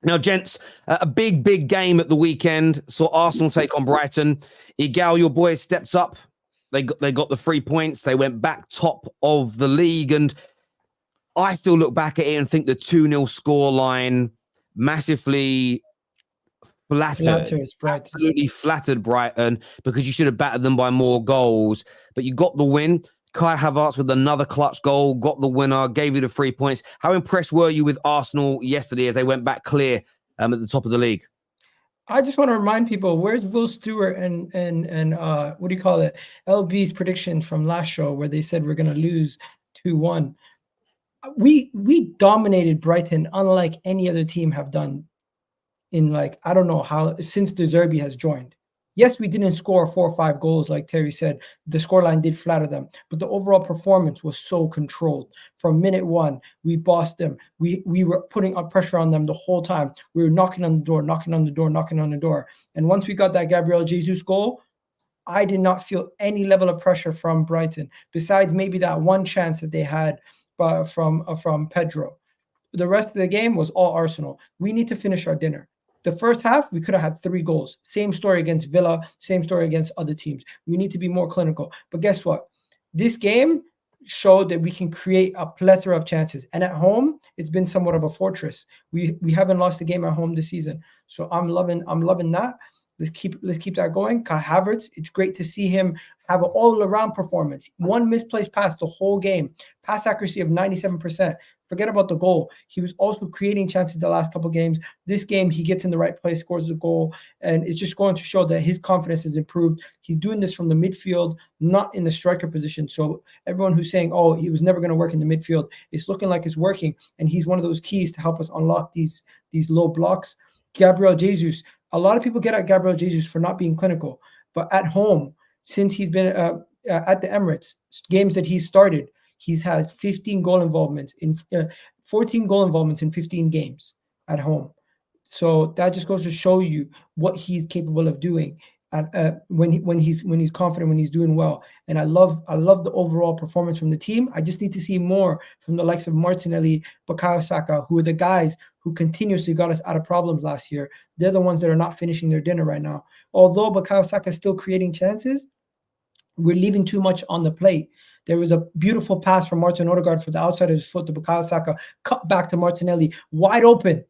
Now, gents, a big, big game at the weekend. Saw Arsenal take on Brighton. Igal, your boys stepped up. They got the 3 points. They went back top of the league. And I still look back at it and think the 2-0 scoreline massively absolutely flattered Brighton because you should have battered them by more goals. But you got the win. Kai Havertz with another clutch goal, got the winner, gave you the 3 points. How impressed were you with Arsenal yesterday as they went back clear at the top of the league? I just want to remind people, where's Will Stewart and what do you call it? LB's prediction from last show where they said we're going to lose 2-1. We dominated Brighton unlike any other team have done in, like, I don't know how, since De Zerbi has joined. Yes, we didn't score 4 or 5 goals, like Terry said. The scoreline did flatter them, but the overall performance was so controlled. From minute one, we bossed them. We were putting up pressure on them the whole time. We were knocking on the door, knocking on the door, knocking on the door. And once we got that Gabriel Jesus goal, I did not feel any level of pressure from Brighton, besides maybe that one chance that they had from Pedro. The rest of the game was all Arsenal. We need to finish our dinner. The first half, we could have had 3 goals. Same story against Villa, same story against other teams. We need to be more clinical. But guess what? This game showed that we can create a plethora of chances. And at home, it's been somewhat of a fortress. We haven't lost a game at home this season. So I'm loving that. Let's keep that going. Kai Havertz, it's great to see him have an all-around performance. 1 misplaced pass the whole game. Pass accuracy of 97%. Forget about the goal. He was also creating chances the last couple of games. This game, he gets in the right place, scores the goal, and it's just going to show that his confidence has improved. He's doing this from the midfield, not in the striker position. So everyone who's saying, oh, he was never going to work in the midfield, it's looking like it's working, and he's one of those keys to help us unlock these low blocks. Gabriel Jesus, a lot of people get at Gabriel Jesus for not being clinical, but at home, since he's been at the Emirates, games that he's started, he's had 14 goal involvements in 15 games at home. So that just goes to show you what he's capable of doing when he's confident, when he's doing well. And I love the overall performance from the team. I just need to see more from the likes of Martinelli, Bukayo Saka, who are the guys who continuously got us out of problems last year. They're the ones that are not finishing their dinner right now. Although Bukayo Saka is still creating chances, we're leaving too much on the plate. There was a beautiful pass from Martin Odegaard for the outside of his foot to Bukayo Saka, cut back to Martinelli, wide open,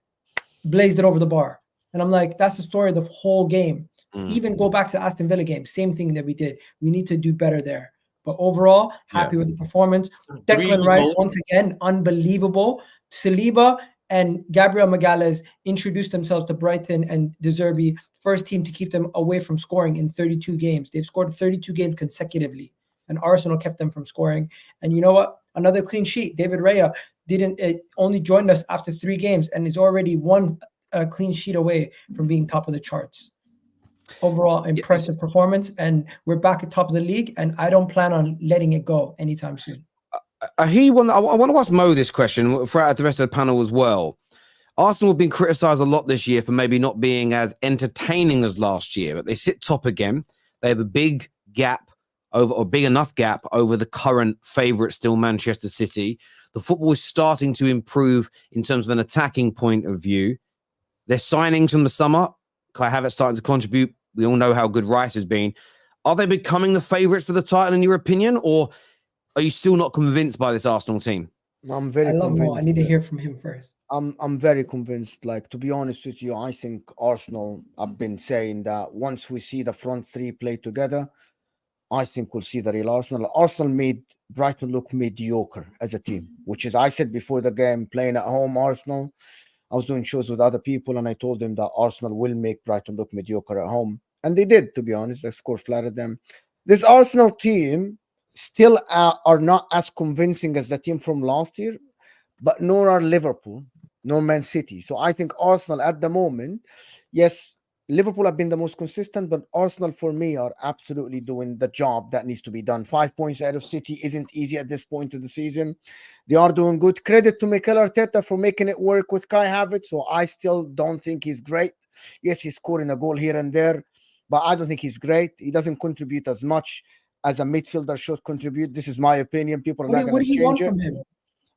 blazed it over the bar. And I'm like, that's the story of the whole game. Even go back to the Aston Villa game, same thing that we did. We need to do better there. But overall, happy with the performance. Declan Rice, once again, unbelievable. Saliba and Gabriel Magalhaes introduced themselves to Brighton and De Zerbi, first team to keep them away from scoring in 32 games. They've scored 32 games consecutively, and Arsenal kept them from scoring. And you know what? Another clean sheet. David Raya only joined us after 3 games and is already 1 clean sheet away from being top of the charts. Overall, impressive performance, and we're back at top of the league, and I don't plan on letting it go anytime soon. I want to ask Mo this question for the rest of the panel as well. Arsenal have been criticised a lot this year for maybe not being as entertaining as last year, but they sit top again. They have a big gap or big enough gap over the current favourite, still Manchester City. The football is starting to improve in terms of an attacking point of view. Their signings from the summer, Kai Havertz starting to contribute. We all know how good Rice has been. Are they becoming the favourites for the title in your opinion, or are you still not convinced by this Arsenal team? I'm very convinced. I need to hear from him first. I'm very convinced. Like, to be honest with you, I think Arsenal, I've been saying that once we see the front three play together, I think we'll see the real Arsenal. Arsenal made Brighton look mediocre as a team, which is, I said before the game, playing at home, Arsenal. I was doing shows with other people and I told them that Arsenal will make Brighton look mediocre at home. And they did, to be honest. The score flattered them. This Arsenal team still are not as convincing as the team from last year, but nor are Liverpool, nor Man City. So I think Arsenal at the moment, yes, Liverpool have been the most consistent, but Arsenal for me are absolutely doing the job that needs to be done. 5 points out of City isn't easy at this point of the season. They are doing good. Credit to Mikel Arteta for making it work with Kai Havertz. So I still don't think he's great. Yes, he's scoring a goal here and there, but I don't think he's great. He doesn't contribute as much as a midfielder should contribute. This is my opinion. People are not going to change it. From him?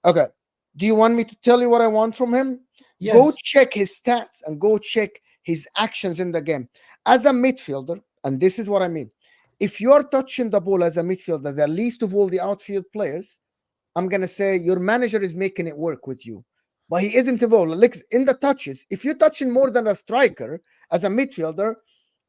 Okay. Do you want me to tell you what I want from him? Yes. Go check his stats and go check his actions in the game. As a midfielder, and this is what I mean, if you're touching the ball as a midfielder, the least of all the outfield players, I'm going to say your manager is making it work with you. But he isn't involved. Like in the touches, if you're touching more than a striker as a midfielder,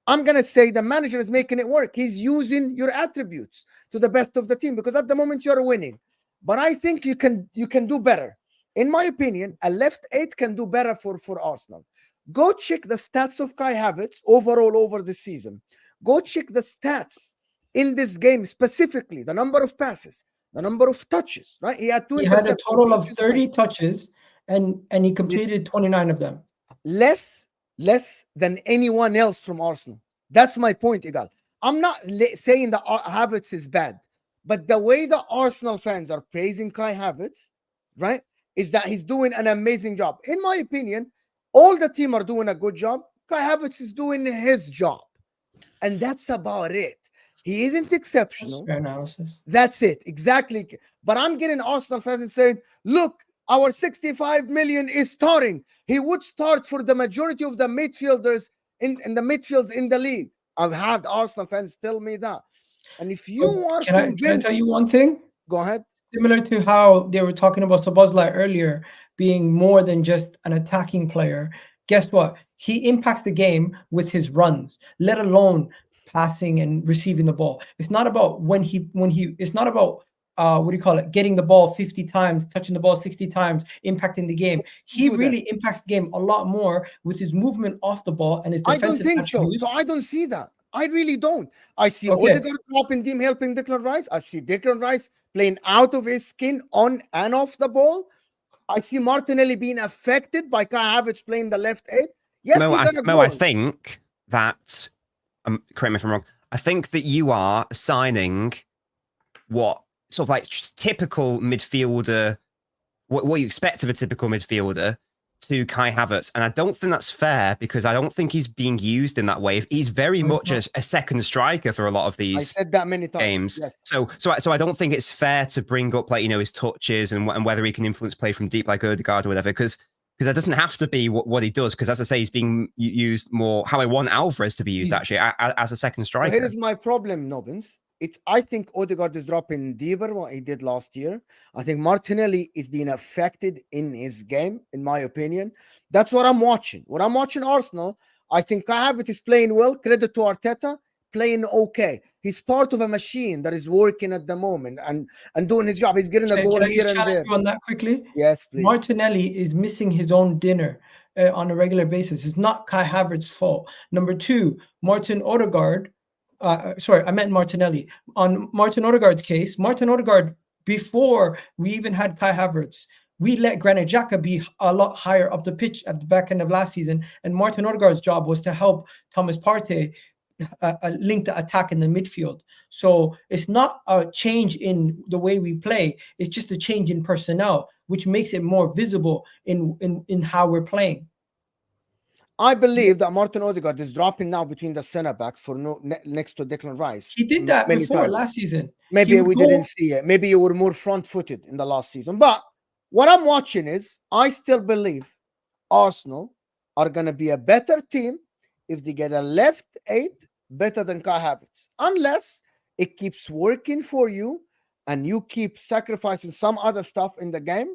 I'm going to say the manager is making it work. He's using your attributes to the best of the team because at the moment you're winning. But I think you can do better. In my opinion, a left 8 can do better for Arsenal. Go check the stats of Kai Havertz overall over the season. Go check the stats in this game specifically, the number of passes, the number of touches, right? He had a total of 30 touches and he completed 29 of them. Less than anyone else from Arsenal. That's my point, Igal. I'm not saying that Havertz is bad, but the way the Arsenal fans are praising Kai Havertz, right, is that he's doing an amazing job. In my opinion, all the team are doing a good job. Kai Havertz is doing his job. And that's about it. He isn't exceptional. That's fair analysis. That's it. Exactly. But I'm getting Arsenal fans saying, look, our 65 million is starting. He would start for the majority of the midfielders in the midfields in the league. I've had Arsenal fans tell me that. And if you are convinced... Can I tell you one thing? Go ahead. Similar to how they were talking about Szoboszlai earlier being more than just an attacking player, guess what? He impacts the game with his runs, let alone passing and receiving the ball. It's not about it's not about getting the ball 50 times, touching the ball 60 times, impacting the game. He really impacts the game a lot more with his movement off the ball and his defensive. I don't think so. So I don't see that. I really don't. I see Odegaard helping Declan Rice. I see Declan Rice playing out of his skin on and off the ball. I see Martinelli being affected by Kai Havertz playing the left 8. Yes, I think that, correct me if I'm wrong, I think that you are assigning what sort of like typical midfielder, what you expect of a typical midfielder to Kai Havertz. And I don't think that's fair because I don't think he's being used in that way. He's very much a second striker for a lot of these I said that many times. Games. Yes. So I don't think it's fair to bring up like, his touches and whether he can influence play from deep like Odegaard or whatever, because that doesn't have to be what he does. Because as I say, he's being used more how I want Alvarez to be used actually as a second striker. Here is my problem, Nobbins. I think Odegaard is dropping deeper what he did last year. I think Martinelli is being affected in his game, in my opinion. That's what I'm watching. When I'm watching Arsenal, I think Kai Havertz is playing well. Credit to Arteta, playing okay. He's part of a machine that is working at the moment and doing his job. He's getting a goal here and there. On that quickly? Yes, please. Martinelli is missing his own dinner on a regular basis. It's not Kai Havertz's fault. Number 2, Martin Odegaard. Sorry, I meant Martinelli. On Martin Odegaard's case, Martin Odegaard, before we even had Kai Havertz, we let Granit Xhaka be a lot higher up the pitch at the back end of last season, and Martin Odegaard's job was to help Thomas Partey link the attack in the midfield. So it's not a change in the way we play, it's just a change in personnel, which makes it more visible in how we're playing. I believe that Martin Odegaard is dropping now between the center backs for next to Declan Rice. He did that many before times. last season. Maybe we didn't see it. Maybe you were more front-footed in the last season. But what I'm watching is, I still believe Arsenal are going to be a better team if they get a left 8 better than Kai Havertz. Unless it keeps working for you and you keep sacrificing some other stuff in the game,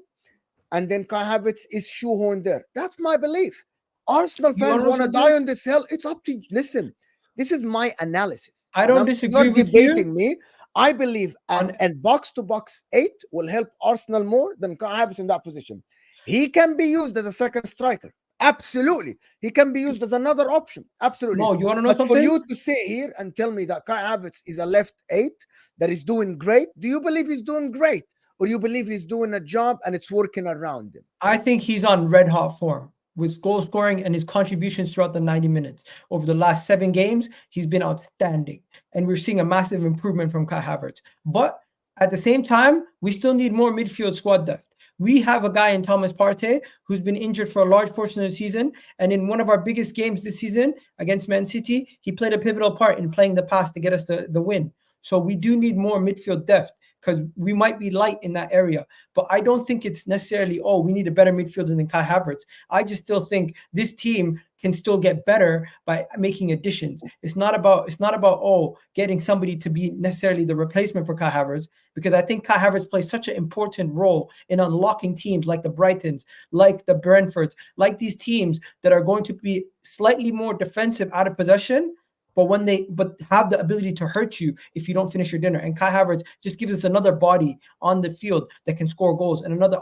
and then Kai Havertz is shoehorned there. That's my belief. Arsenal fans want to die on this hill. It's up to you. Listen, this is my analysis. I don't disagree You're with debating me. I believe and box-to-box 8 will help Arsenal more than Kai Havertz in that position. He can be used as a second striker. Absolutely. He can be used as another option. Absolutely. No, you want to know but something? for you to sit here and tell me that Kai Havertz is a left 8 that is doing great, do you believe he's doing great? Or you believe he's doing a job and it's working around him? I think he's on red-hot form with goal scoring and his contributions throughout the 90 minutes. Over the last 7 games, he's been outstanding. And we're seeing a massive improvement from Kai Havertz. But at the same time, we still need more midfield squad depth. We have a guy in Thomas Partey who's been injured for a large portion of the season. And in one of our biggest games this season against Man City, he played a pivotal part in playing the pass to get us the win. So we do need more midfield depth, because we might be light in that area. But I don't think it's necessarily, oh, we need a better midfielder than Kai Havertz. I just still think this team can still get better by making additions. It's not about oh, getting somebody to be necessarily the replacement for Kai Havertz, because I think Kai Havertz plays such an important role in unlocking teams like the Brightons, like the Brentfords, like these teams that are going to be slightly more defensive out of possession, but have the ability to hurt you if you don't finish your dinner. And Kai Havertz just gives us another body on the field that can score goals and another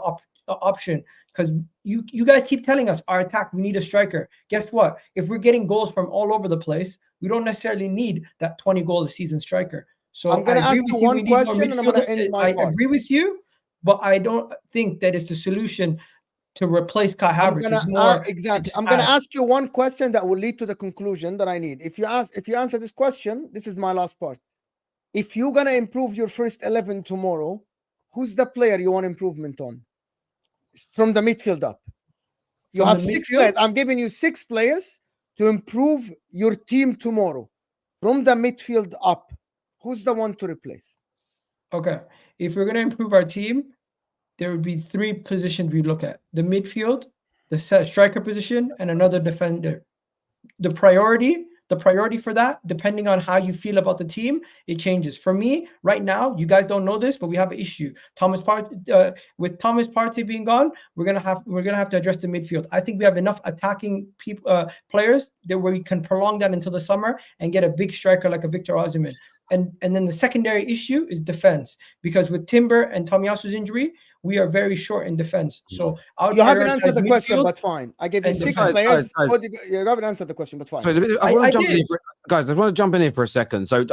option. Because you guys keep telling us our attack, we need a striker. Guess what? If we're getting goals from all over the place, we don't necessarily need that 20 goal a season striker. So I'm going to ask you one question and I'm going to end my part. I agree with you, but I don't think that is the solution to replace Kai Havertz. I'm going to ask you one question that will lead to the conclusion that I need. If you answer this question, this is my last part. If you're going to improve your first 11 tomorrow, who's the player you want improvement on? From the midfield up. You have 6 players. I'm giving you 6 players to improve your team tomorrow. From the midfield up, who's the one to replace? Okay. If we're going to improve our team, there would be 3 positions we look at: the midfield, the striker position, and another defender. The priority for that, depending on how you feel about the team, it changes. For me, right now, you guys don't know this, but we have an issue. With Thomas Partey being gone, we're gonna have to address the midfield. I think we have enough attacking players where we can prolong that until the summer and get a big striker like a Victor Osimhen. And then the secondary issue is defense, because with Timber and Tomiyasu's injury, we are very short in defense. So you haven't answered the question, but fine. I gave you 6 players. You haven't answered the question, but fine. I want to jump in here guys, I want to jump in here for a second. So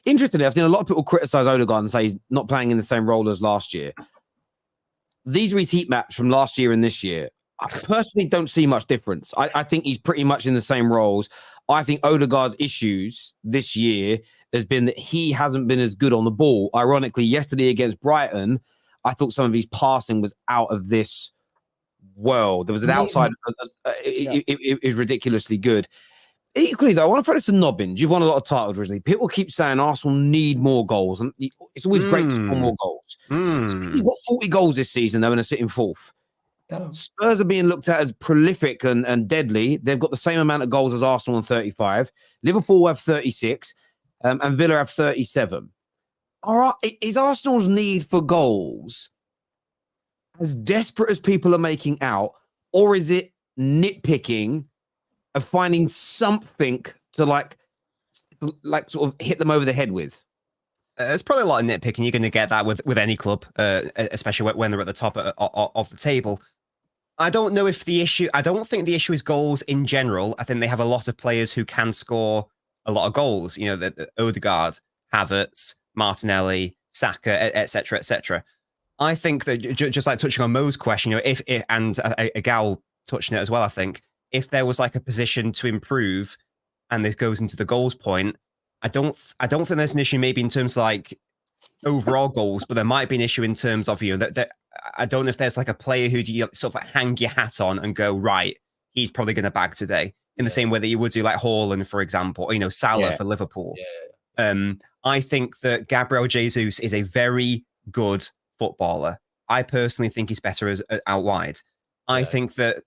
interestingly, I've seen a lot of people criticize Odegaard and say he's not playing in the same role as last year. These are his heat maps from last year and this year. I personally don't see much difference. I think he's pretty much in the same roles. I think Odegaard's issues this year has been that he hasn't been as good on the ball. Ironically, yesterday against Brighton, I thought some of his passing was out of this world. There was an outside. It is ridiculously good. Equally, though, I want to throw this to Nobbins. You've won a lot of titles recently. People keep saying Arsenal need more goals, and it's always great to score more goals. So you've got 40 goals this season, though, and are sitting 4th. Spurs are being looked at as prolific and deadly. They've got the same amount of goals as Arsenal on 35. Liverpool have 36, and Villa have 37. All right, is Arsenal's need for goals as desperate as people are making out, or is it nitpicking of finding something to like sort of hit them over the head with? There's probably a lot of nitpicking. You're going to get that with any club, especially when they're at the top of the table. I don't know if the issue. I don't think the issue is goals in general. I think they have a lot of players who can score a lot of goals. You know, the Odegaard, Havertz, Martinelli, Saka, etc., etc. I think that just like touching on Mo's question, you know, if and a Gal touching it as well. I think if there was like a position to improve, and this goes into the goals point, I don't think there's an issue maybe in terms of like overall goals, but there might be an issue in terms of, you know, that I don't know if there's like a player who do you sort of like hang your hat on and go, right, he's probably going to bag today. in the same way that you would do like Haaland, for example, or, you know, Salah for Liverpool. I think that Gabriel Jesus is a very good footballer. I personally think he's better as out wide. I think that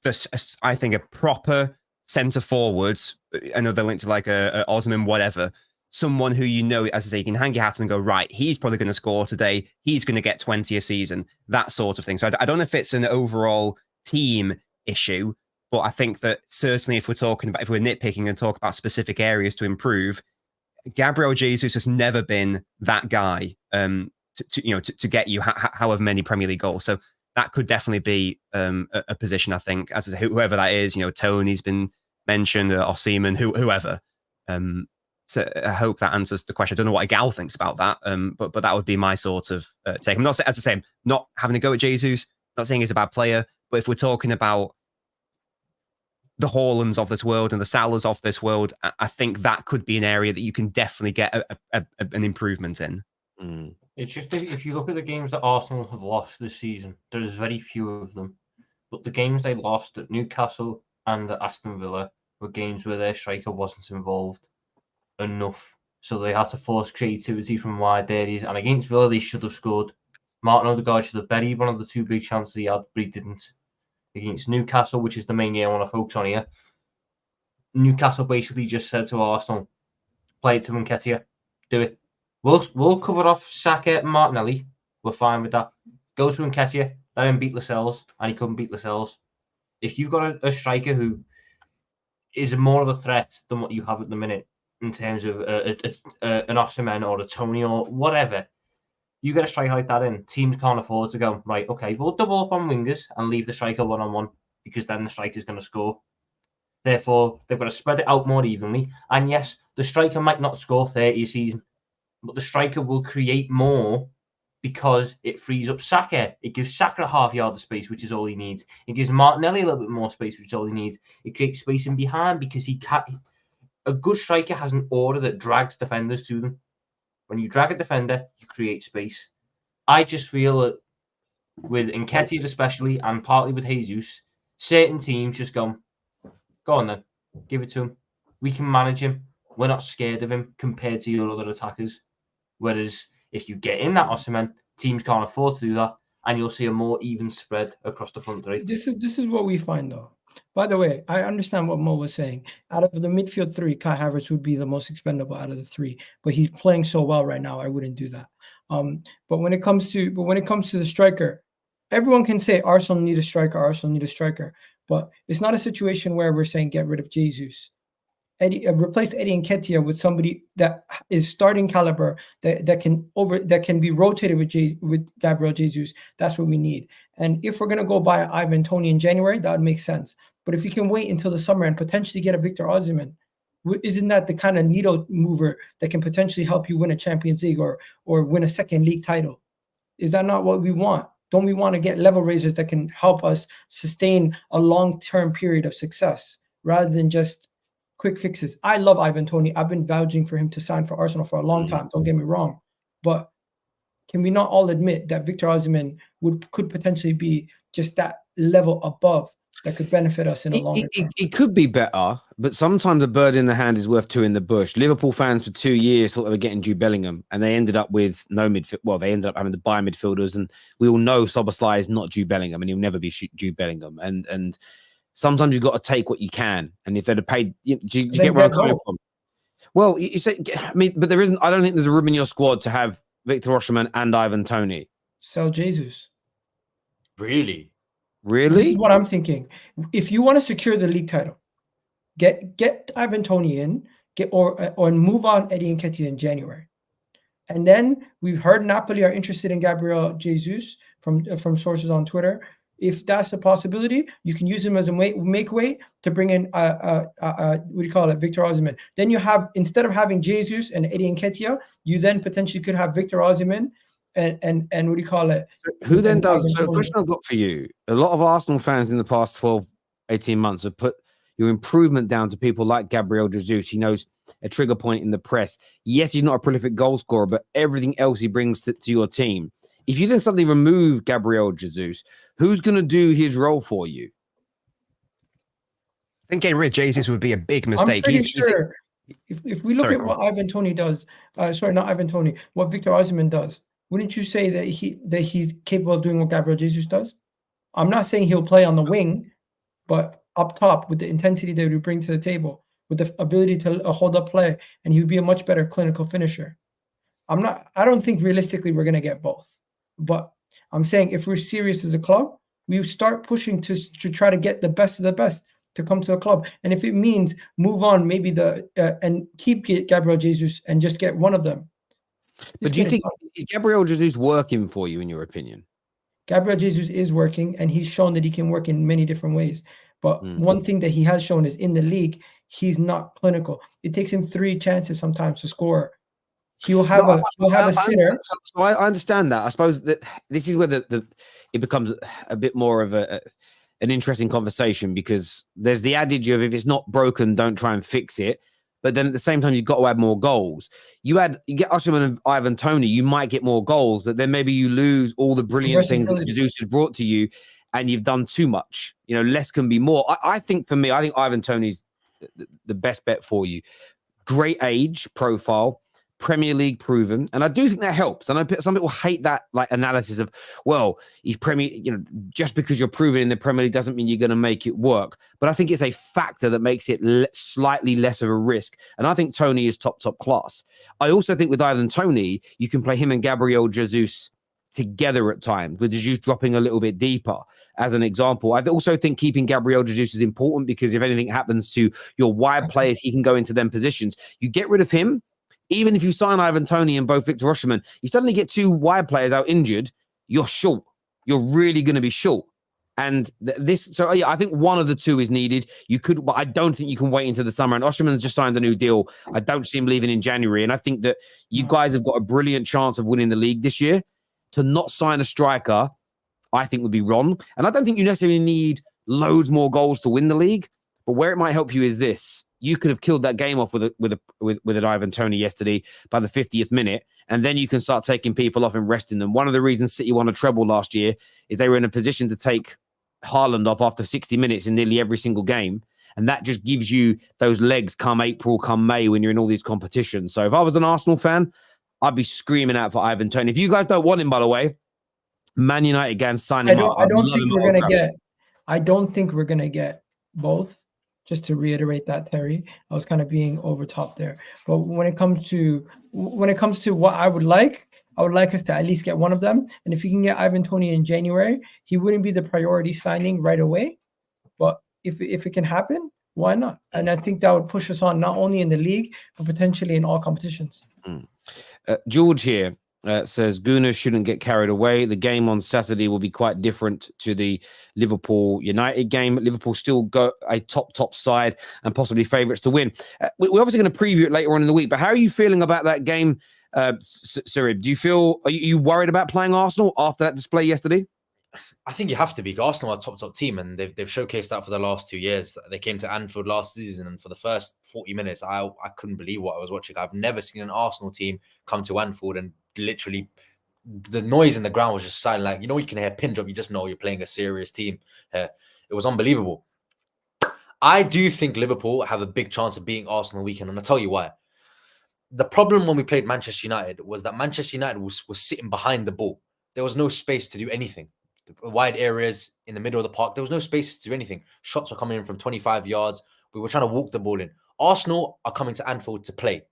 a proper centre forwards, another link to like a Osman, whatever, someone who you know, as I say, you can hang your hat and go, right, he's probably going to score today. He's going to get 20 a season, that sort of thing. So I don't know if it's an overall team issue, but I think that certainly if we're nitpicking and talk about specific areas to improve, Gabriel Jesus has never been that guy to get you however many Premier League goals. So that could definitely be a position, I think, as whoever that is, you know, Tony's been mentioned, or Seaman, whoever. So I hope that answers the question. I don't know what Gal thinks about that, but that would be my sort of take. I'm not, as I say, not having to go at Jesus, not saying he's a bad player, but if we're talking about the Haalands of this world and the Salahs of this world, I think that could be an area that you can definitely get an improvement in. It's just if you look at the games that Arsenal have lost this season, there's very few of them. But the games they lost at Newcastle and at Aston Villa were games where their striker wasn't involved enough. So they had to force creativity from wide areas. And against Villa, they should have scored. Martin Odegaard should have buried one of the two big chances he had, but he didn't. Against Newcastle, which is the main game I want to focus on here, Newcastle basically just said to Arsenal, play it to Nketiah, do it. We'll cover off Saka and Martinelli. We're fine with that. Go to Nketiah. Let him beat Lascelles, and he couldn't beat Lascelles. If you've got a striker who is more of a threat than what you have at the minute in terms of an Osimhen or a Tony or whatever, you get a striker like that in, teams can't afford to go, right, okay, we'll double up on wingers and leave the striker one-on-one because then the striker's going to score. Therefore, they've got to spread it out more evenly. And yes, the striker might not score 30 a season, but the striker will create more because it frees up Saka. It gives Saka a half yard of space, which is all he needs. It gives Martinelli a little bit more space, which is all he needs. It creates space in behind because a good striker has an aura that drags defenders to them. When you drag a defender, you create space. I just feel that with Nketiah especially, and partly with Jesus, certain teams just go on then, give it to him. We can manage him. We're not scared of him compared to your other attackers. Whereas if you get in that Osimhen, teams can't afford to do that, and you'll see a more even spread across the front three. This is what we find though. By the way, I understand what Mo was saying. Out of the midfield three, Kai Havertz would be the most expendable out of the three, but he's playing so well right now. I wouldn't do that. But when it comes to the striker, everyone can say Arsenal need a striker. Arsenal need a striker, but it's not a situation where we're saying get rid of Jesus. Replace Eddie Nketiah with somebody that is starting caliber that can be rotated with Gabriel Jesus. That's what we need. And if we're gonna go buy Ivan Toney in January, that would make sense. But if we can wait until the summer and potentially get a Victor Osimhen, isn't that the kind of needle mover that can potentially help you win a Champions League or win a second league title? Is that not what we want? Don't we want to get level raisers that can help us sustain a long-term period of success rather than just quick fixes? I love Ivan Toney. I've been vouching for him to sign for Arsenal for a long time. Don't get me wrong. But can we not all admit that Victor Osimhen could potentially be just that level above that could benefit us in a longer term? It could be better, but sometimes a bird in the hand is worth two in the bush. Liverpool fans for 2 years thought they were getting Jude Bellingham, and they ended up with no midfield. Well, they ended up having to buy midfielders, and we all know Szoboszlai is not Jude Bellingham, and he'll never be Jude Bellingham. And sometimes you've got to take what you can. And if they'd have paid, do you get where I'm coming from? Well, you say, I mean, but there isn't. I don't think there's a room in your squad to have Victor Osimhen and Ivan Toney. Sell Jesus. Really? This is what I'm thinking. If you want to secure the league title, get Ivan Toney in, or move on Eddie Nketiah in January. And then we've heard Napoli are interested in Gabriel Jesus from sources on Twitter. If that's a possibility, you can use him as a make weight to bring in what do you call it, Victor Osimhen. Then you have, instead of having Jesus and Eddie Nketiah, you then potentially could have Victor Osimhen and what do you call it? Who then does? So, a question I've got for you: a lot of Arsenal fans in the past 12, 18 months have put your improvement down to people like Gabriel Jesus. He knows a trigger point in the press. Yes, he's not a prolific goal scorer, but everything else he brings to your team. If you then suddenly remove Gabriel Jesus, who's going to do his role for you? think getting rid of Jesus would be a big I'm mistake. pretty sure if we look Sorry, at go what Ivan Toney does, sorry, not Ivan Toney, what Victor Osimhen does, wouldn't you say that he's capable of doing what Gabriel Jesus does? I'm not saying he'll play on the wing, but up top with the intensity that he would bring to the table, with the ability to hold up play, and he would be a much better clinical finisher. I don't think realistically we're going to get both, but I'm saying if we're serious as a club, we start pushing to try to get the best of the best to come to the club. And if it means move on, maybe and keep Gabriel Jesus and just get one of them. But do you think is Gabriel Jesus working for you, in your opinion? Gabriel Jesus is working, and he's shown that he can work in many different ways. But one thing that he has shown is in the league, he's not clinical. It takes him 3 chances sometimes to score. He'll have a sitter. So I understand that. I suppose that this is where it becomes a bit more of an interesting conversation, because there's the adage of if it's not broken, don't try and fix it. But then at the same time, you've got to add more goals. You get Osimhen and Ivan Toney, you might get more goals, but then maybe you lose all the brilliant things that Jesus has brought to you, and you've done too much. Less can be more. I think for me, I think Ivan Toney's the best bet for you. Great age profile, Premier League proven, and I do think that helps. I know some people hate that analysis of, well, he's just because you're proven in the Premier League doesn't mean you're going to make it work. But I think it's a factor that makes it slightly less of a risk. And I think Toney is top class. I also think with Ivan Toney, you can play him and Gabriel Jesus together at times, with Jesus dropping a little bit deeper as an example. I also think keeping Gabriel Jesus is important, because if anything happens to your wide players, he can go into them positions. You get rid of him, even if you sign Ivan Toney and both Victor Osimhen, you suddenly get 2 wide players out injured, you're short. You're really going to be short. And I think one of the 2 is needed. But I don't think you can wait into the summer. And Osimhen has just signed a new deal. I don't see him leaving in January. And I think that you guys have got a brilliant chance of winning the league this year. To not sign a striker, I think would be wrong. And I don't think you necessarily need loads more goals to win the league. But where it might help you is this. You could have killed that game off with an Ivan Toney yesterday by the 50th minute, and then you can start taking people off and resting them. One of the reasons City won a treble last year is they were in a position to take Haaland off after 60 minutes in nearly every single game, and that just gives you those legs come April, come May when you're in all these competitions. So if I was an Arsenal fan, I'd be screaming out for Ivan Toney. If you guys don't want him, by the way, Man United go and sign him up. I don't think we're gonna get both. Just to reiterate that, Terry, I was kind of being over top there. But when it comes to what I would like us to at least get one of them. And if you can get Ivan Toney in January, he wouldn't be the priority signing right away. But if it can happen, why not? And I think that would push us on not only in the league, but potentially in all competitions. George here says Gunnar shouldn't get carried away. The game on Saturday will be quite different to the Liverpool United game. Liverpool still go a top side and possibly favourites to win. We're obviously going to preview it later on in the week, but how are you feeling about that game, Sarib? Are you worried about playing Arsenal after that display yesterday? I think you have to be. Arsenal are a top team, and they've showcased that for the last 2 years. They came to Anfield last season, and for the first 40 minutes, I couldn't believe what I was watching. I've never seen an Arsenal team come to Anfield and literally the noise in the ground was just silent. You can hear pin drop. You just know you're playing a serious team. It was unbelievable. I do think Liverpool have a big chance of beating Arsenal weekend, and I'll tell you why. The problem when we played Manchester United was that Manchester United was sitting behind the ball. There was no space to do anything. Wide areas in the middle of the park. There was no space to do anything. Shots were coming in from 25 yards. We were trying to walk the ball in. Arsenal are coming to Anfield to play.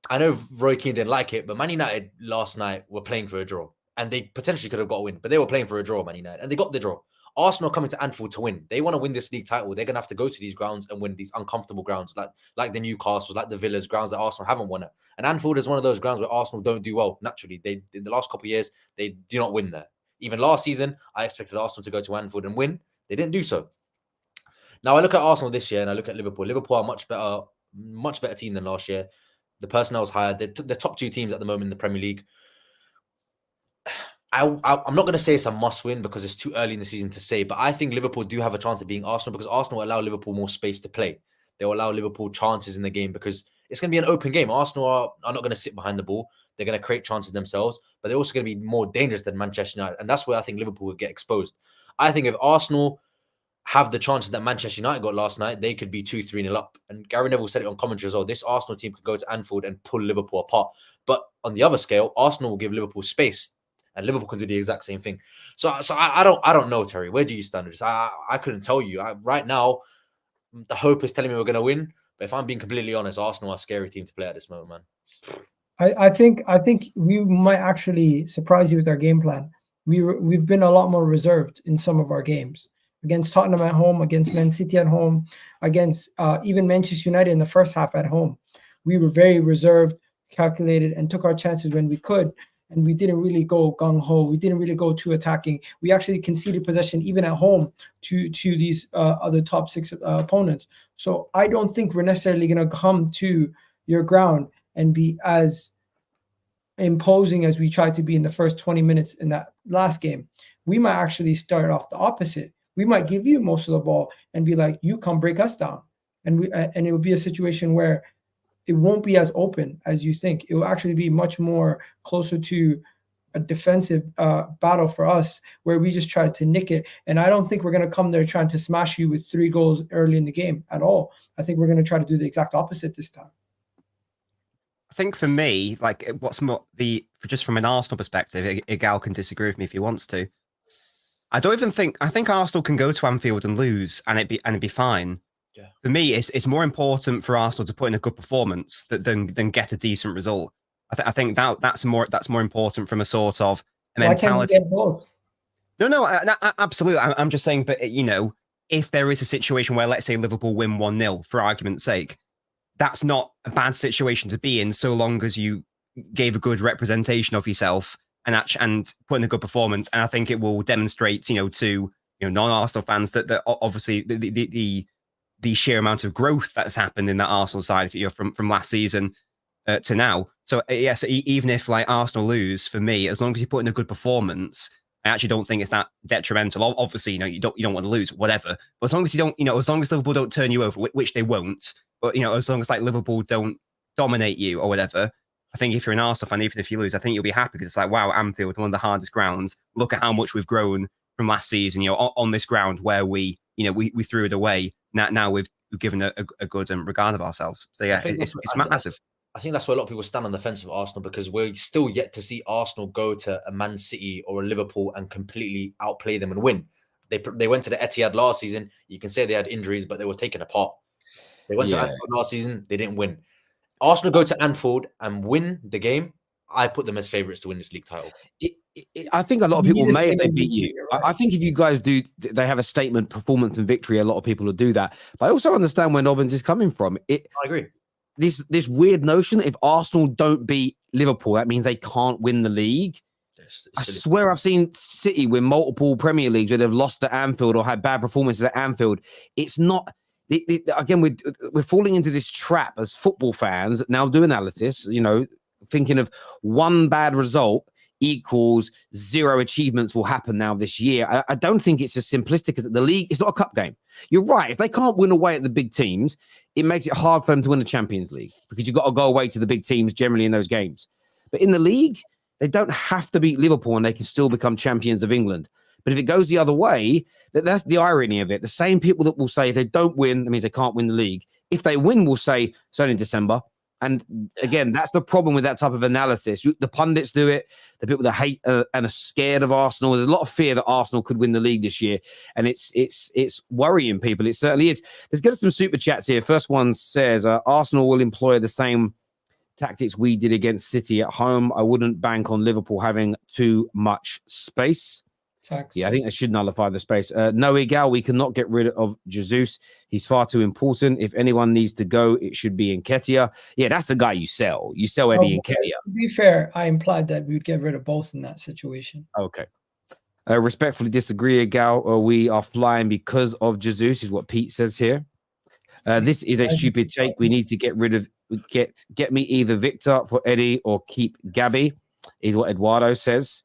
I know Roy Keane didn't like it, but Man United last night were playing for a draw. And they potentially could have got a win, but they were playing for a draw, Man United. And they got the draw. Arsenal coming to Anfield to win. They want to win this league title. They're going to have to go to these grounds and win these uncomfortable grounds, like the Newcastles, like the Villas, grounds that Arsenal haven't won at. And Anfield is one of those grounds where Arsenal don't do well naturally. In the last couple of years, they do not win there. Even last season, I expected Arsenal to go to Anfield and win. They didn't do so. Now I look at Arsenal this year and I look at Liverpool. Liverpool are a much better team than last year. The personnel is higher. They're the top 2 teams at the moment in the Premier League. I'm not going to say it's a must-win because it's too early in the season to say, but I think Liverpool do have a chance of beating Arsenal because Arsenal will allow Liverpool more space to play. They will allow Liverpool chances in the game because it's going to be an open game. Arsenal are not going to sit behind the ball. They're going to create chances themselves, but they're also going to be more dangerous than Manchester United. And that's where I think Liverpool will get exposed. I think if Arsenal have the chances that Manchester United got last night, they could be 2-3-0 up. And Gary Neville said it on commentary as well. This Arsenal team could go to Anfield and pull Liverpool apart. But on the other scale, Arsenal will give Liverpool space, and Liverpool can do the exact same thing. So I don't know, Terry. Where do you stand with this? I couldn't tell you. Right now, the hope is telling me we're going to win. But if I'm being completely honest, Arsenal are a scary team to play at this moment, man. I think we might actually surprise you with our game plan. We've been a lot more reserved in some of our games. Against Tottenham at home, against Man City at home, against even Manchester United in the first half at home. We were very reserved, calculated, and took our chances when we could. And we didn't really go gung-ho. We didn't really go too attacking. We actually conceded possession even at home to these other top 6 opponents. So I don't think we're necessarily going to come to your ground and be as imposing as we tried to be in the first 20 minutes in that last game. We might actually start off the opposite. We might give you most of the ball and be like, you come break us down. And it will be a situation where it won't be as open as you think. It will actually be much more closer to a defensive battle for us, where we just try to nick it. And I don't think we're going to come there trying to smash you with 3 goals early in the game at all. I think we're going to try to do the exact opposite this time. I think for me, like, what's more just from an Arsenal perspective, Igal can disagree with me if he wants to. I think Arsenal can go to Anfield and lose and it'd be fine. Yeah. For me, it's more important for Arsenal to put in a good performance than get a decent result. I think that's more important from a sort of a mentality. Why can't we get both? No, absolutely. I'm just saying that, you know, if there is a situation where, let's say, Liverpool win 1-0 for argument's sake, that's not a bad situation to be in, so long as you gave a good representation of yourself and put in a good performance. And I think it will demonstrate, to non-Arsenal fans that obviously the sheer amount of growth that's happened in that Arsenal side, from last season to now. So yes, even if like Arsenal lose, for me, as long as you put in a good performance, I actually don't think it's that detrimental. Obviously, you don't want to lose, whatever. But as long as you don't, as long as Liverpool don't turn you over, which they won't, but as long as like Liverpool don't dominate you or whatever, I think if you're an Arsenal fan, even if you lose, I think you'll be happy because it's like, wow, Anfield, one of the hardest grounds. Look at how much we've grown from last season. On this ground where we threw it away. Now we've given a good regard of ourselves. So yeah, it's massive. I think that's where a lot of people stand on the fence of Arsenal, because we're still yet to see Arsenal go to a Man City or a Liverpool and completely outplay them and win. They went to the Etihad last season. You can say they had injuries, but they were taken apart. They went to Anfield last season. They didn't win. Arsenal go to Anfield and win the game. I put them as favourites to win this league title. I think a lot of people may if they beat you. I think if you guys do, they have a statement performance and victory, a lot of people will do that. But I also understand where Nobbins is coming from. I agree. This weird notion that if Arsenal don't beat Liverpool, that means they can't win the league. I swear I've seen City win multiple Premier Leagues where they've lost at Anfield or had bad performances at Anfield. It's not... Again, we're falling into this trap as football fans now. Do analysis, thinking of one bad result equals 0 achievements will happen now this year. I don't think it's as simplistic as the league. It's not a cup game. You're right. If they can't win away at the big teams, it makes it hard for them to win the Champions League because you've got to go away to the big teams generally in those games. But in the league, they don't have to beat Liverpool and they can still become champions of England. But if it goes the other way, that's the irony of it. The same people that will say if they don't win, that means they can't win the league. If they win, will say it's only in December. And again, that's the problem with that type of analysis. The pundits do it. The people that hate and are scared of Arsenal. There's a lot of fear that Arsenal could win the league this year. And it's worrying people. It certainly is. Let's get some super chats here. First one says, Arsenal will employ the same tactics we did against City at home. I wouldn't bank on Liverpool having too much space. Facts. Yeah, I think they should nullify the space. No, Igal, we cannot get rid of Jesus. He's far too important. If anyone needs to go, it should be Nketiah. Yeah, that's the guy you sell. You sell Eddie Nketiah. To be fair, I implied that we would get rid of both in that situation. Okay. Respectfully disagree, Igal. We are flying because of Jesus, is what Pete says here. This is a stupid take. We need to get rid of get me either Victor for Eddie or keep Gabby, is what Eduardo says.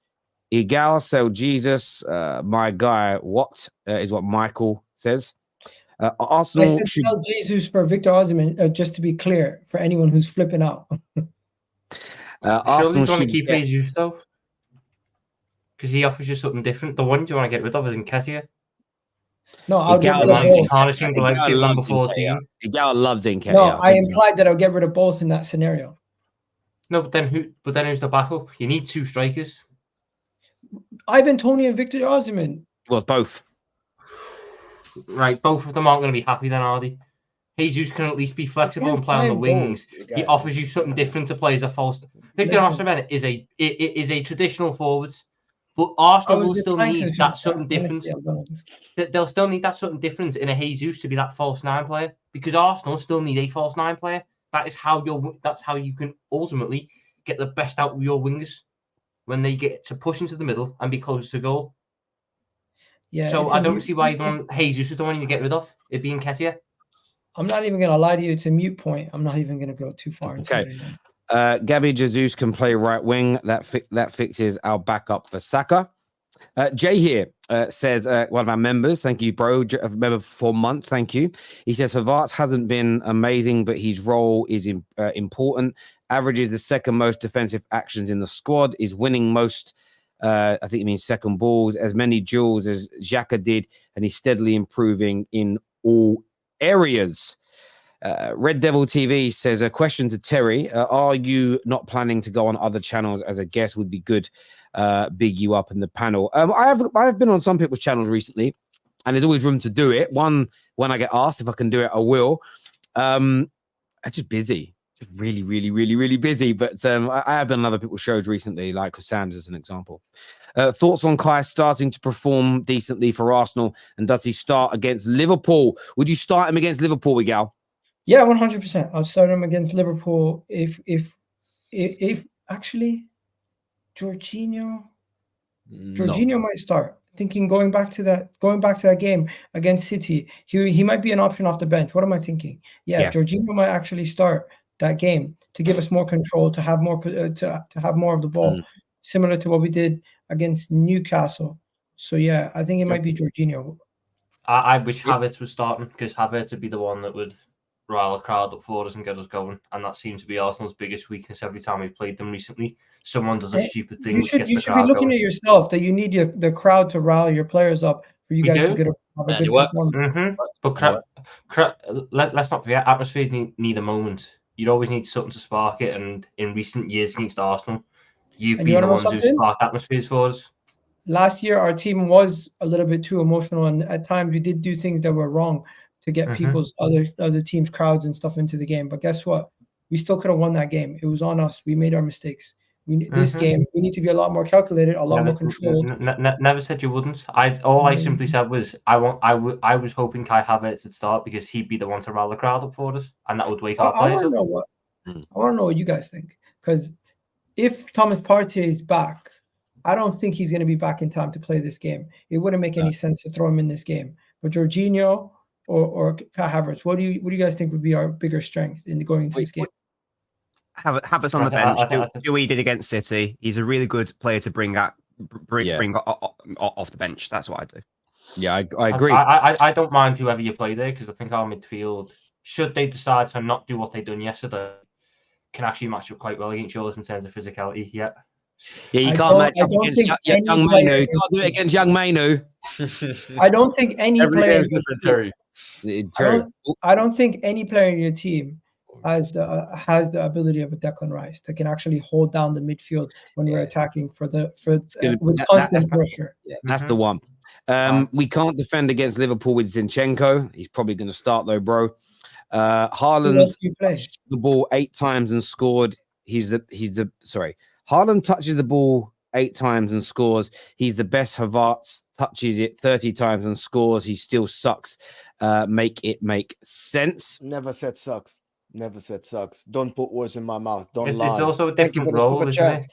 Igal, sell Jesus, my guy. What is what Michael says? Arsenal should sell Jesus for Victor Osimhen. Just to be clear, for anyone who's flipping out. Arsenal should keep Jesus though, because he offers you something different. The one you want to get rid of is Nketiah. No, I'll get rid of both. Igal loves Nketiah. No, I implied that I'll get rid of both in that scenario. No, but then who's the backup? You need 2 strikers. Ivan Toney and Victor Osimhen. Well, both. Right, both of them aren't going to be happy then, are they? Jesus can at least be flexible and play on the wings. He offers you something different to play as a false. Victor Osimhen is a traditional forward, but Arsenal will still need that something different. They'll still need that something different in a Jesus to be that false 9 player, because Arsenal still need a false 9 player. That's how you can ultimately get the best out of your wingers when they get to push into the middle and be closer to goal. Yeah. So I don't see why Jesus is the one you get rid of. It'd be Nketiah. I'm not even going to lie to you. It's a mute point. I'm not even going to go too far into it. Gabby Jesus can play right wing. That fixes our backup for Saka. Jay here says, one of our members, thank you, bro, a member for 4 months, thank you. He says, Havertz hasn't been amazing, but his role is important. Averages the second most defensive actions in the squad, is winning most, I think it means second balls, as many duels as Xhaka did, and he's steadily improving in all areas. Red Devil TV says, a question to Terry. Are you not planning to go on other channels as a guest? Would be good. Big you up in the panel. I have been on some people's channels recently, and there's always room to do it. When I get asked if I can do it, I will. I'm just busy, just really busy. But I have been on other people's shows recently, like Sam's as an example. Thoughts on Kai starting to perform decently for Arsenal, and does he start against Liverpool? Would you start him against Liverpool, Miguel? Yeah, 100%. I'll start him against Liverpool if actually Jorginho might start. Thinking going back to that game against City, he might be an option off the bench. What am I thinking? Yeah. Jorginho might actually start that game to give us more control, to have more to have more of the ball, similar to what we did against Newcastle. So yeah, I think it might be Jorginho. I wish Havertz was starting, because Havertz would be the one that would rile a crowd up for us and get us going, and that seems to be Arsenal's biggest weakness every time we've played them recently. Someone does a stupid thing. You should be looking at yourself, that you need the crowd to rally your players up for you guys to get have a good performance. But let's not forget, atmospheres need a moment. You'd always need something to spark it, and in recent years against Arsenal, you've been the ones who sparked atmospheres for us. Last year, our team was a little bit too emotional, and at times we did do things that were wrong to get people's other teams' crowds and stuff into the game. But guess what? We still could have won that game. It was on us. We made our mistakes. This game, we need to be a lot more calculated, a lot more controlled. Never said you wouldn't. I simply said was I was hoping Kai Havertz would start, because he'd be the one to rile the crowd up for us, and that would wake our players up. I want to know what you guys think, because if Thomas Partey is back, I don't think he's going to be back in time to play this game. It wouldn't make any sense to throw him in this game. But Jorginho or Kai Havertz, what do you guys think would be our bigger strength in going into this game? Havertz on the bench. Do what he did against City. He's a really good player to bring off the bench. That's what I do. Yeah, I agree. I don't mind whoever you play there, because I think our midfield, should they decide to not do what they done yesterday, can actually match up quite well against yours in terms of physicality. Yeah, you can't match up against young Mainu. You can't do it against young Mainu. I don't think any player. True. I don't think any player in your team has the ability of a Declan Rice that can actually hold down the midfield when we're attacking with constant pressure. Yeah, that's the one. We can't defend against Liverpool with Zinchenko. He's probably going to start though, bro. Haaland touched the ball 8 times and scored. Haaland touches the ball 8 times and scores. He's the best. Havertz touches it 30 times and scores. He still sucks. Make it make sense. Never said sucks. Never said sucks. Don't put words in my mouth. Don't lie. It's also a different role, isn't it?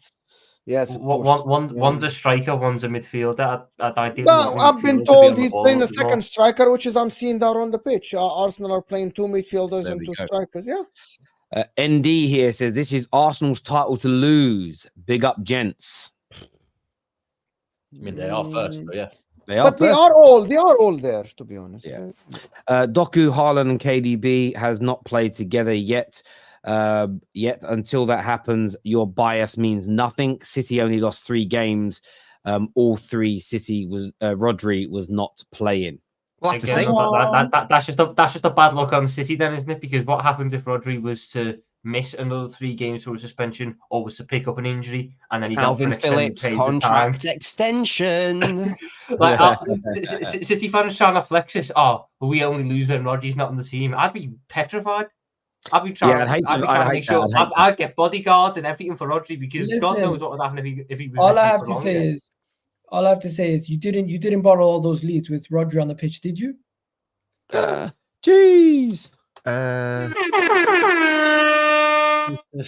Yes. One's a striker, one's a midfielder. Well, I've been told he's playing the second striker, which is I'm seeing that on the pitch. Arsenal are playing 2 midfielders and 2 strikers. Yeah. ND here says this is Arsenal's title to lose. Big up, gents. I mean, they are first, so yeah. They are all there, to be honest. Yeah. Doku, Haaland, and KDB has not played together yet. Until that happens, your bias means nothing. City only lost 3 games. All 3 City was Rodri was not playing. We'll have to Again, see. that's just a bad look on City, then, isn't it? Because what happens if Rodri was to miss another 3 games for a suspension, or was to pick up an injury, and then he's out for Calvin an extended Phillips period of time? contract extension. Like City fans trying to flex this. Oh, we only lose when Rodri's not on the team. I'd be petrified. I'd be trying. I'd to make sure. I'd get bodyguards and everything for Rodri, because God Listen, knows what would happen if he was. All I missing have for to longer. say is, you didn't borrow all those leads with Rodri on the pitch, did you? Jeez.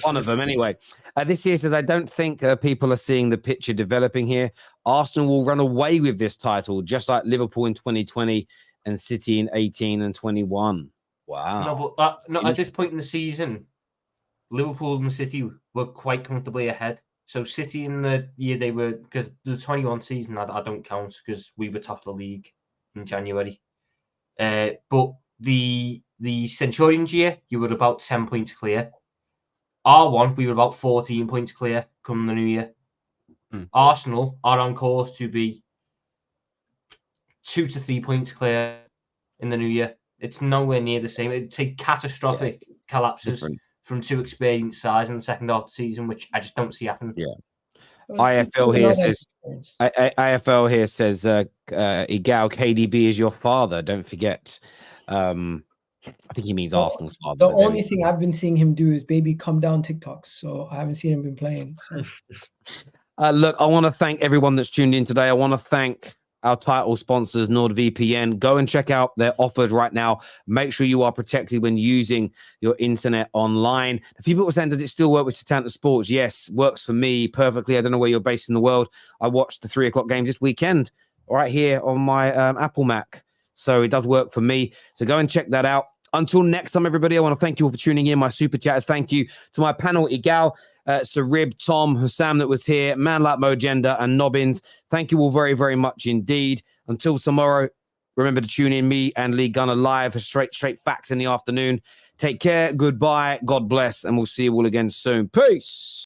One of them, anyway. This here says, I don't think people are seeing the picture developing here. Arsenal will run away with this title, just like Liverpool in 2020 and City in 18 and 21. Wow. No, but at this point in the season, Liverpool and City were quite comfortably ahead. So City in the year they were, because the 21 season I don't count because we were top of the league in January. But the Centurions year, you were about 10 points clear. R1, we were about 14 points clear come the new year. Arsenal are on course to be 2 to 3 points clear in the new year. It's nowhere near the same. It'd take catastrophic collapses from 2 experienced sides in the second half of the season, which I just don't see happening. Yeah. IFL here says, IFL here says, Igal, KDB is your father. Don't forget. I think he means Arsenal's father. The only thing I've been seeing him do is baby come down TikToks. So I haven't seen him been playing. So. Look, I want to thank everyone that's tuned in today. I want to thank our title sponsors, NordVPN. Go and check out their offers right now. Make sure you are protected when using your internet online. A few people are saying, does it still work with Setanta Sports? Yes, works for me perfectly. I don't know where you're based in the world. I watched the 3 o'clock games this weekend right here on my Apple Mac. So it does work for me. So go and check that out. Until next time, everybody, I want to thank you all for tuning in. My super chatters. Thank you to my panel, Igal, Sarib, Tom, Husam that was here, Man Like Mojenda, and Nobbins. Thank you all very, very much indeed. Until tomorrow, remember to tune in, me and Lee Gunner live for straight facts in the afternoon. Take care. Goodbye. God bless. And we'll see you all again soon. Peace.